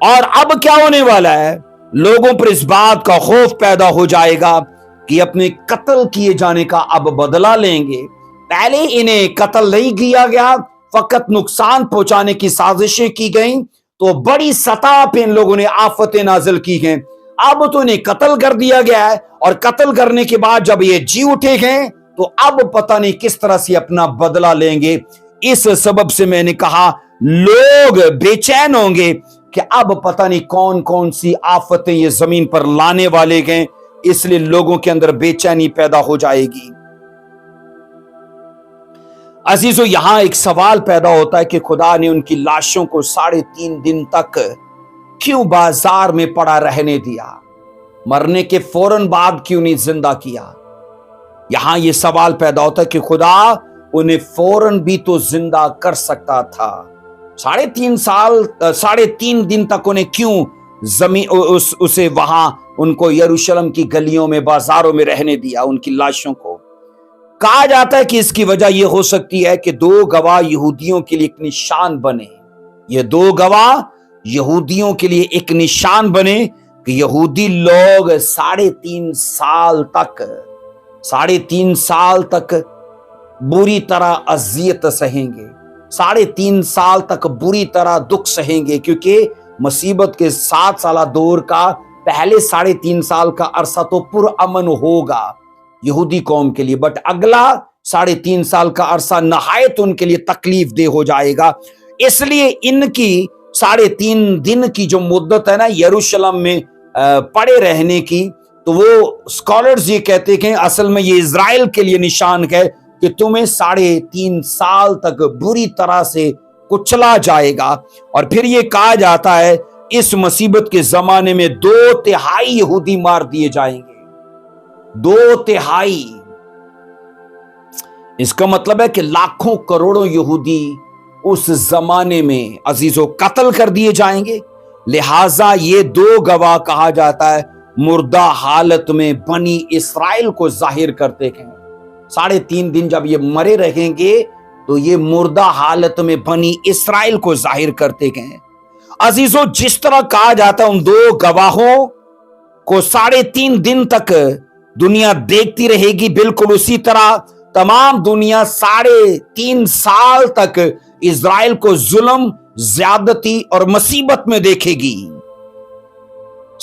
اور اب کیا ہونے والا ہے؟ لوگوں پر اس بات کا خوف پیدا ہو جائے گا کہ اپنے قتل کیے جانے کا اب بدلہ لیں گے۔ پہلے انہیں قتل نہیں کیا گیا، فقط نقصان پہنچانے کی سازشیں کی گئیں، تو بڑی سطح پہ ان لوگوں نے آفتیں نازل کی ہیں۔ اب تو انہیں قتل کر دیا گیا ہے، اور قتل کرنے کے بعد جب یہ جی اٹھے گئے تو اب پتہ نہیں کس طرح سے اپنا بدلہ لیں گے۔ اس سبب سے میں نے کہا لوگ بے چین ہوں گے کہ اب پتہ نہیں کون کون سی آفتیں یہ زمین پر لانے والے گئے، اس لیے لوگوں کے اندر بے چینی پیدا ہو جائے گی۔ عزیزو، یہاں ایک سوال پیدا ہوتا ہے کہ خدا نے ان کی لاشوں کو 3.5 دن تک کیوں بازار میں پڑا رہنے دیا؟ مرنے کے فوراً بعد کیوں نہیں زندہ کیا؟ یہاں یہ سوال پیدا ہوتا ہے کہ خدا انہیں فوراً بھی تو زندہ کر سکتا تھا، 3.5 دن تک انہیں کیوں اسے وہاں ان کو یروشلم کی گلیوں میں بازاروں میں رہنے دیا، ان کی لاشوں کو؟ کہا جاتا ہے کہ اس کی وجہ یہ ہو سکتی ہے کہ 2 گواہ یہودیوں کے لیے ایک نشان بنے۔ یہ 2 گواہ یہودیوں کے لیے ایک نشان بنے کہ یہودی لوگ 3.5 سال تک بری طرح اذیت سہیں گے، 3.5 سال تک بری طرح دکھ سہیں گے، کیونکہ مصیبت کے 7 سالہ دور کا پہلے 3.5 سال کا عرصہ تو پرامن ہوگا یہودی قوم کے لیے، بٹ اگلا 3.5 سال کا عرصہ نہایت ان کے لیے تکلیف دہ ہو جائے گا۔ اس لیے ان کی 3.5 دن کی جو مدت ہے نا یروشلم میں پڑے رہنے کی، تو وہ اسکالرز یہ کہتے ہیں اصل میں یہ اسرائیل کے لیے نشان ہے کہ تمہیں 3.5 سال تک بری طرح سے کچلا جائے گا۔ اور پھر یہ کہا جاتا ہے اس مصیبت کے زمانے میں 2/3 یہودی مار دیے جائیں گے، 2/3۔ اس کا مطلب ہے کہ لاکھوں کروڑوں یہودی اس زمانے میں عزیزوں قتل کر دیے جائیں گے۔ لہٰذا یہ 2 گواہ کہا جاتا ہے مردہ حالت میں بنی اسرائیل کو ظاہر کرتے ہیں۔ 3.5 دن جب یہ مرے رہیں گے تو یہ مردہ حالت میں بنی اسرائیل کو ظاہر کرتے ہیں۔ عزیزوں، جس طرح کہا جاتا ہے ان 2 گواہوں کو 3.5 دن تک دنیا دیکھتی رہے گی، بالکل اسی طرح تمام دنیا 3.5 سال تک اسرائیل کو ظلم، زیادتی اور مصیبت میں دیکھے گی۔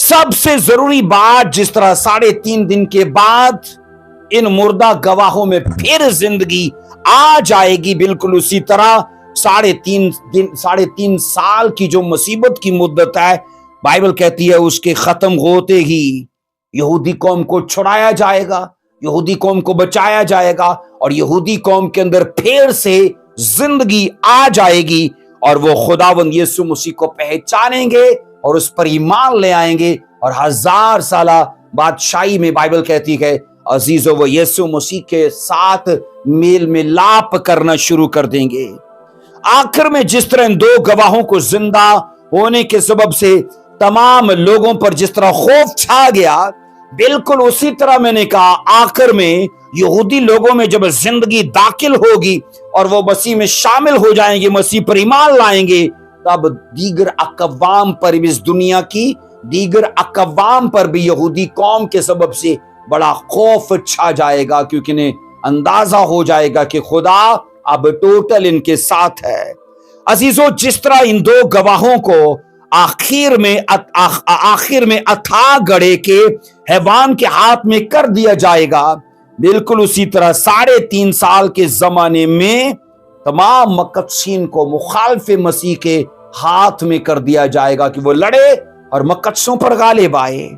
سب سے ضروری بات، جس طرح 3.5 دن کے بعد ان مردہ گواہوں میں پھر زندگی آ جائے گی، بالکل اسی طرح 3.5 سال کی جو مصیبت کی مدت ہے، بائبل کہتی ہے اس کے ختم ہوتے ہی یہودی قوم کو چھڑایا جائے گا، یہودی قوم کو بچایا جائے گا، اور یہودی قوم کے اندر پھر سے زندگی آ جائے گی، اور وہ خداوند یسوع مسیح کو پہچانیں گے اور اس پر ایمان لے آئیں گے، اور 1000 سالہ بادشاہی میں بائبل کہتی ہے عزیزو وہ یسوع مسیح کے ساتھ میل ملاپ کرنا شروع کر دیں گے۔ آخر میں جس طرح ان 2 گواہوں کو زندہ ہونے کے سبب سے تمام لوگوں پر جس طرح خوف چھا گیا، بالکل اسی طرح میں نے کہا آخر میں یہودی لوگوں میں جب زندگی داخل ہوگی اور وہ مسیح میں شامل ہو جائیں گے، مسیح پر ایمان لائیں گے، تب دیگر اقوام پر بھی، اس دنیا کی دیگر اقوام پر بھی یہودی قوم کے سبب سے بڑا خوف چھا جائے گا، کیونکہ انہیں اندازہ ہو جائے گا کہ خدا اب ٹوٹل ان کے ساتھ ہے۔ عزیزو، جس طرح ان 2 گواہوں کو आखिर में अथाह गड़े के हैवान के हाथ में कर दिया जाएगा। बिल्कुल उसी तरह 3.5 साल के जमाने में तमाम मकदसीन को मुखालिफ मसीह के हाथ में कर दिया जाएगा कि वो लड़े और मकदसों पर गालिब आए।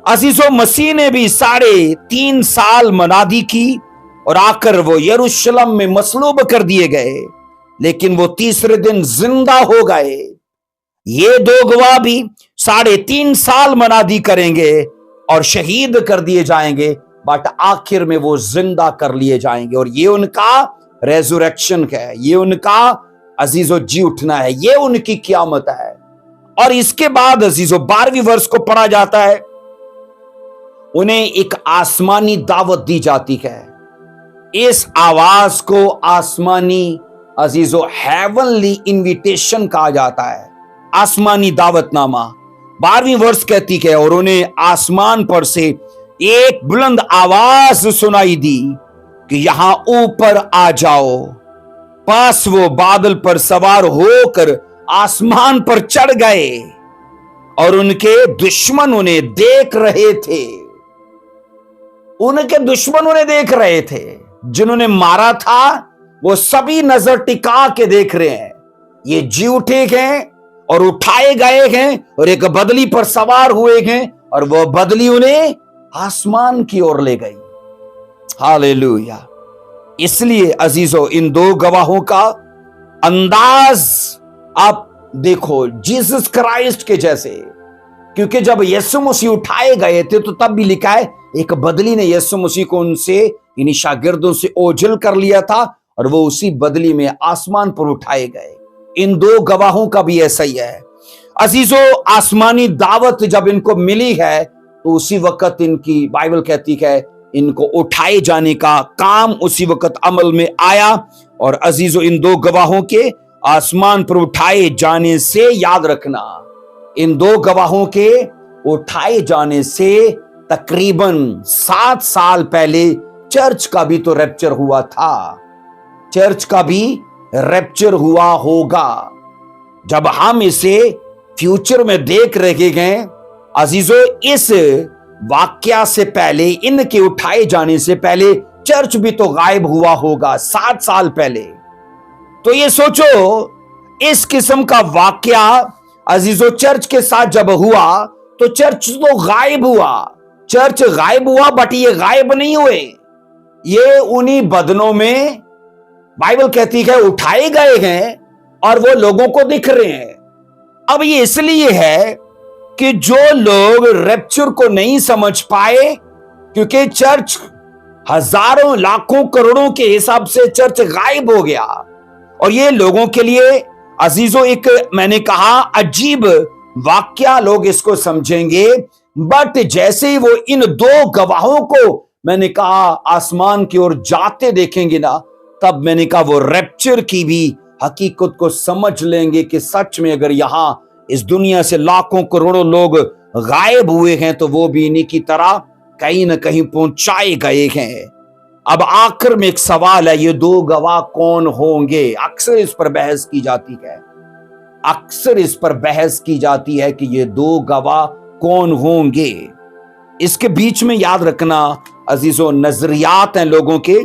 अजीजों, मसीह ने भी 3.5 साल मनादी की और आकर वो यरूशलेम में मसलूब कर दिए गए, लेकिन वो तीसरे दिन जिंदा हो गए। ये दो गवाह भी 3.5 साल मनादी करेंगे और शहीद कर दिए जाएंगे, बट आखिर में वो जिंदा कर लिए जाएंगे। और ये उनका रेजरेक्शन है, ये उनका अजीजों जी उठना है, ये उनकी क़यामत है। और इसके बाद अजीजों 12वीं वर्ष को पढ़ा जाता है, उन्हें एक आसमानी दावत दी जाती है। इस आवाज को आसमानी अजीजों हेवनली इनविटेशन कहा जाता है, आसमानी दावतनामा। 12वीं वर्ष कहती है, और उन्हें आसमान पर से एक बुलंद आवाज सुनाई दी कि यहां ऊपर आ जाओ। पास वो बादल पर सवार होकर आसमान पर चढ़ गए और उनके दुश्मन उन्हें देख रहे थे। उनके दुश्मन उन्हें देख रहे थे, जिन्होंने मारा था वो सभी नजर टिका के देख रहे हैं। ये जी उठे हैं और उठाए गए हैं और एक बदली पर सवार हुए हैं और वो बदली उन्हें आसमान की ओर ले गई। हालेलुया। इसलिए अजीजों, इन दो गवाहों का अंदाज आप देखो जीसस क्राइस्ट के जैसे, क्योंकि जब यीशु मसीह उठाए गए थे तो तब भी लिखा है एक बदली ने यीशु मसीह को उनसे, इन शागिर्दों से ओझल कर लिया था और वो उसी बदली में आसमान पर उठाए गए। इन दो गवाहों का भी ऐसा ही है अजीजों। आसमानी दावत जब इनको मिली है तो उसी वक्त इनकी, बाइबल कहती है, इनको उठाए जाने का काम उसी वक्त अमल में आया। और अजीजों, इन दो गवाहों के आसमान पर उठाए जाने से, याद रखना, इन दो गवाहों के उठाए जाने से तकरीबन 7 साल पहले चर्च का भी तो रैप्चर हुआ था। चर्च का भी रैप्चर हुआ होगा। जब हम इसे फ्यूचर में देख रहे हैं अजीजों, इस वाक्या से पहले, इनके उठाए जाने से पहले चर्च भी तो गायब हुआ होगा 7 साल पहले। तो ये सोचो, इस किस्म का वाक्या अजीजों चर्च के साथ जब हुआ तो चर्च तो गायब हुआ। चर्च गायब हुआ, बट ये गायब नहीं हुए, ये उन्हीं बदनों में बाइबल कहती है उठाए गए हैं और वो लोगों को दिख रहे हैं। अब ये इसलिए है कि जो लोग रैप्चर को नहीं समझ पाए, क्योंकि चर्च हजारों लाखों करोड़ों के हिसाब से चर्च गायब हो गया, और ये लोगों के लिए अजीजों एक, मैंने कहा, अजीब वाक्या, लोग इसको समझेंगे। बट जैसे ही वो इन दो गवाहों को, मैंने कहा, आसमान की ओर जाते देखेंगे ना, तब मैंने कहा वो रैप्चर की भी हकीकत को समझ लेंगे कि सच में अगर यहां इस दुनिया से लाखों करोड़ों लोग गायब हुए हैं तो वो भी इन्हीं की तरह कहीं ना कहीं पहुंचाए गए हैं। अब आखिर में एक सवाल है, ये दो गवाह कौन होंगे? अक्सर इस पर बहस की जाती है, अक्सर इस पर बहस की जाती है कि ये दो गवाह कौन होंगे। इसके बीच में याद रखना अजीजों, नजरियात हैं लोगों के।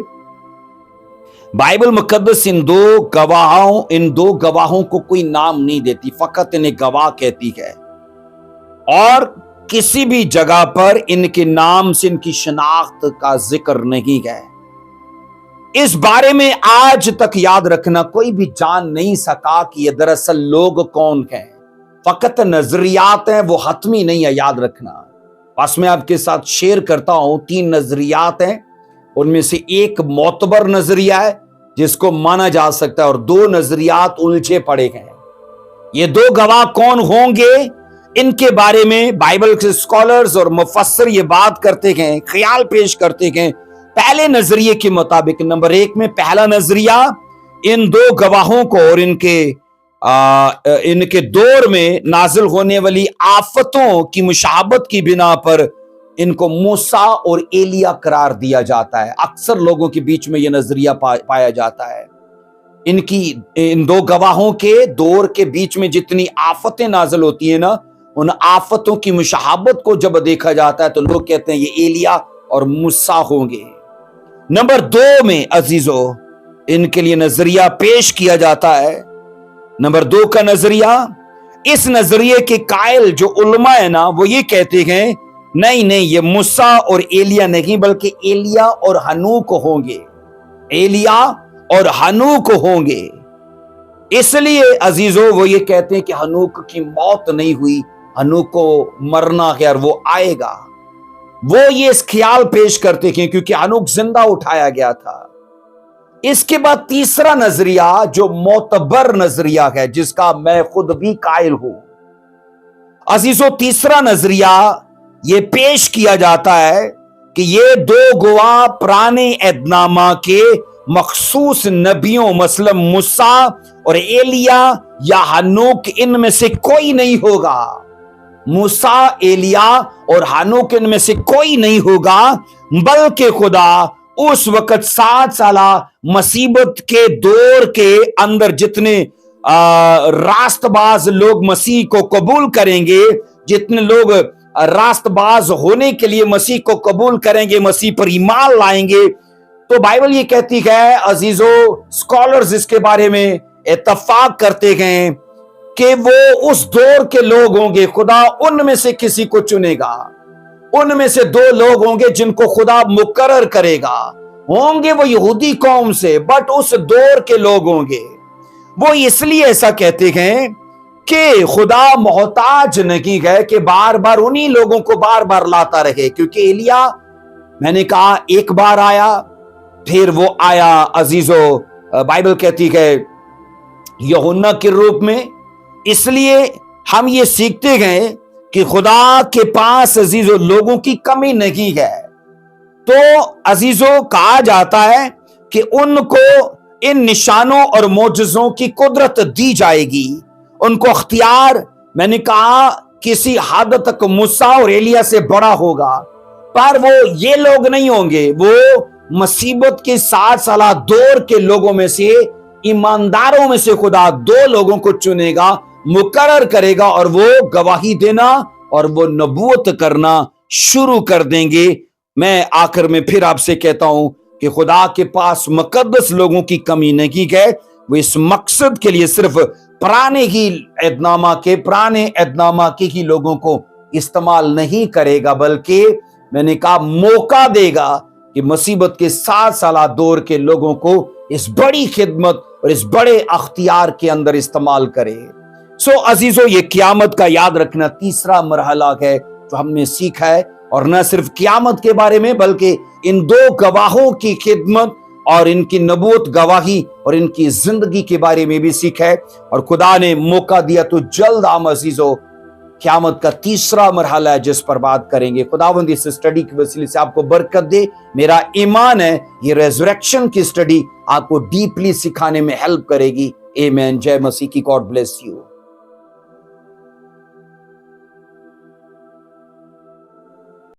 बाइबल मुकद्दस इन दो गवाहों को कोई नाम नहीं देती, फकत इन्हें गवाह कहती है, और किसी भी जगह पर इनके नाम से इनकी शनाख्त का जिक्र नहीं है। इस बारे में आज तक याद रखना कोई भी जान नहीं सका कि ये दरअसल लोग कौन हैं। फकत नजरियात हैं, वो हतमी नहीं है, याद रखना। बस मैं आपके साथ शेयर करता हूं, 3 नजरियात हैं, उनमें से एक मोतबर नजरिया है जिसको माना जा सकता है, और 2 नजरियात उलझे पड़े हैं। ये दो गवाह कौन होंगे, इनके बारे में बाइबल के स्कॉलर्स और मुफस्सिर ये बात करते हैं, ख्याल पेश करते हैं। पहले नजरिए के मुताबिक, नंबर 1 में पहला नजरिया, इन दो गवाहों को और इनके दौर में नाजिल होने वाली आफतों की मुशाबत की बिना पर इनको मूसा और एलिया करार दिया जाता है। अक्सर लोगों के बीच में यह नजरिया पाया जाता है। इन दो गवाहों के दौर के बीच में जितनी आफतें नाज़िल होती हैं ना, उन आफतों की मुशाहबत को जब देखा जाता है तो लोग कहते हैं ये एलिया और मूसा होंगे। नंबर 2 में अजीजों इनके लिए नजरिया पेश किया जाता है। नंबर 2 का नजरिया, इस नजरिए के कायल जो उलमा है ना, वो ये कहते हैं नहीं ये मूसा और एलिया नहीं बल्कि एलिया और हनूक होंगे, एलिया और हनूक होंगे। इसलिए अजीजों वो ये कहते हैं कि हनूक की मौत नहीं हुई, हनूक को मरना है और वो आएगा। वो ये इस ख्याल पेश करते हैं क्योंकि हनूक जिंदा उठाया गया था। इसके बाद तीसरा नजरिया जो मोतबर नजरिया है, जिसका मैं खुद भी कायल हूं। अजीजों तीसरा नजरिया ये पेश किया जाता है कि ये 2 गवाह पुराने एहदनामा के मखसूस नबियों मसलन मूसा और एलिया या हनूक इनमें से कोई नहीं होगा। मूसा, एलिया और हनूक इनमें से कोई नहीं होगा, बल्कि खुदा उस वक्त 7 साला मुसीबत के दौर के अंदर जितने रास्तबाज लोग मसीह को कबूल करेंगे, जितने लोग रास्तबाज होने के लिए मसीह को कबूल करेंगे, मसीह पर ईमान लाएंगे, तो बाइबल ये कहती है अजीजों, स्कॉलर्स इसके बारे में इत्तफाक करते हैं कि वो उस दौर के लोग होंगे। खुदा उनमें से किसी को चुनेगा, उनमें से 2 लोग होंगे जिनको खुदा मुकर्रर करेगा, होंगे वो यहूदी कौम से, बट उस दौर के लोग होंगे। वो इसलिए ऐसा कहते हैं कि खुदा मोहताज नहीं है कि बार बार उन्हीं लोगों को बार बार लाता रहे, क्योंकि एलिया मैंने कहा एक बार आया, फिर वो आया अजीजों बाइबल कहती है यूहन्ना के रूप में। इसलिए हम ये सीखते गए कि खुदा के पास अजीजों लोगों की कमी नहीं है। तो अजीजों कहा जाता है कि उनको इन निशानों और मोजज़ों की कुदरत दी जाएगी, उनको अख्तियार मैंने कहा किसी हद तक मूसा और एलिया से बड़ा होगा, पर वो ये लोग नहीं होंगे। वो मुसीबत के 7 साला दौर के लोगों में से, ईमानदारों में से खुदा 2 लोगों को चुनेगा, मुकर्रर करेगा और वो गवाही देना और वो नबूवत करना शुरू कर देंगे। मैं आखिर में फिर आपसे कहता हूं कि खुदा के पास मुकद्दस लोगों की कमी नहीं है। वो इस मकसद के लिए सिर्फ पुराने एहदनामा के ही लोगों को इस्तेमाल नहीं करेगा, बल्कि मैंने कहा मौका देगा कि मुसीबत के 7 साला दौर के लोगों को इस बड़ी खिदमत और इस बड़े अख्तियार के अंदर इस्तेमाल करे। सो अजीजों ये क़यामत का याद रखना तीसरा मरहला है जो हमने सीखा है, और न सिर्फ क़यामत के बारे में बल्कि इन 2 गवाहों की खिदमत और इनकी नबूवत गवाही और इनकी जिंदगी के बारे में भी सीखा है। और खुदा ने मौका दिया तो जल्द हम अजीजों क़यामत का तीसरा मरहला है जिस पर बात करेंगे। खुदावंद इस स्टडी के वसीले से आपको बरकत दे। मेरा ईमान है ये रेज़रेक्शन की स्टडी आपको डीपली सिखाने में हेल्प करेगी। आमीन। जय मसीह की। God bless you.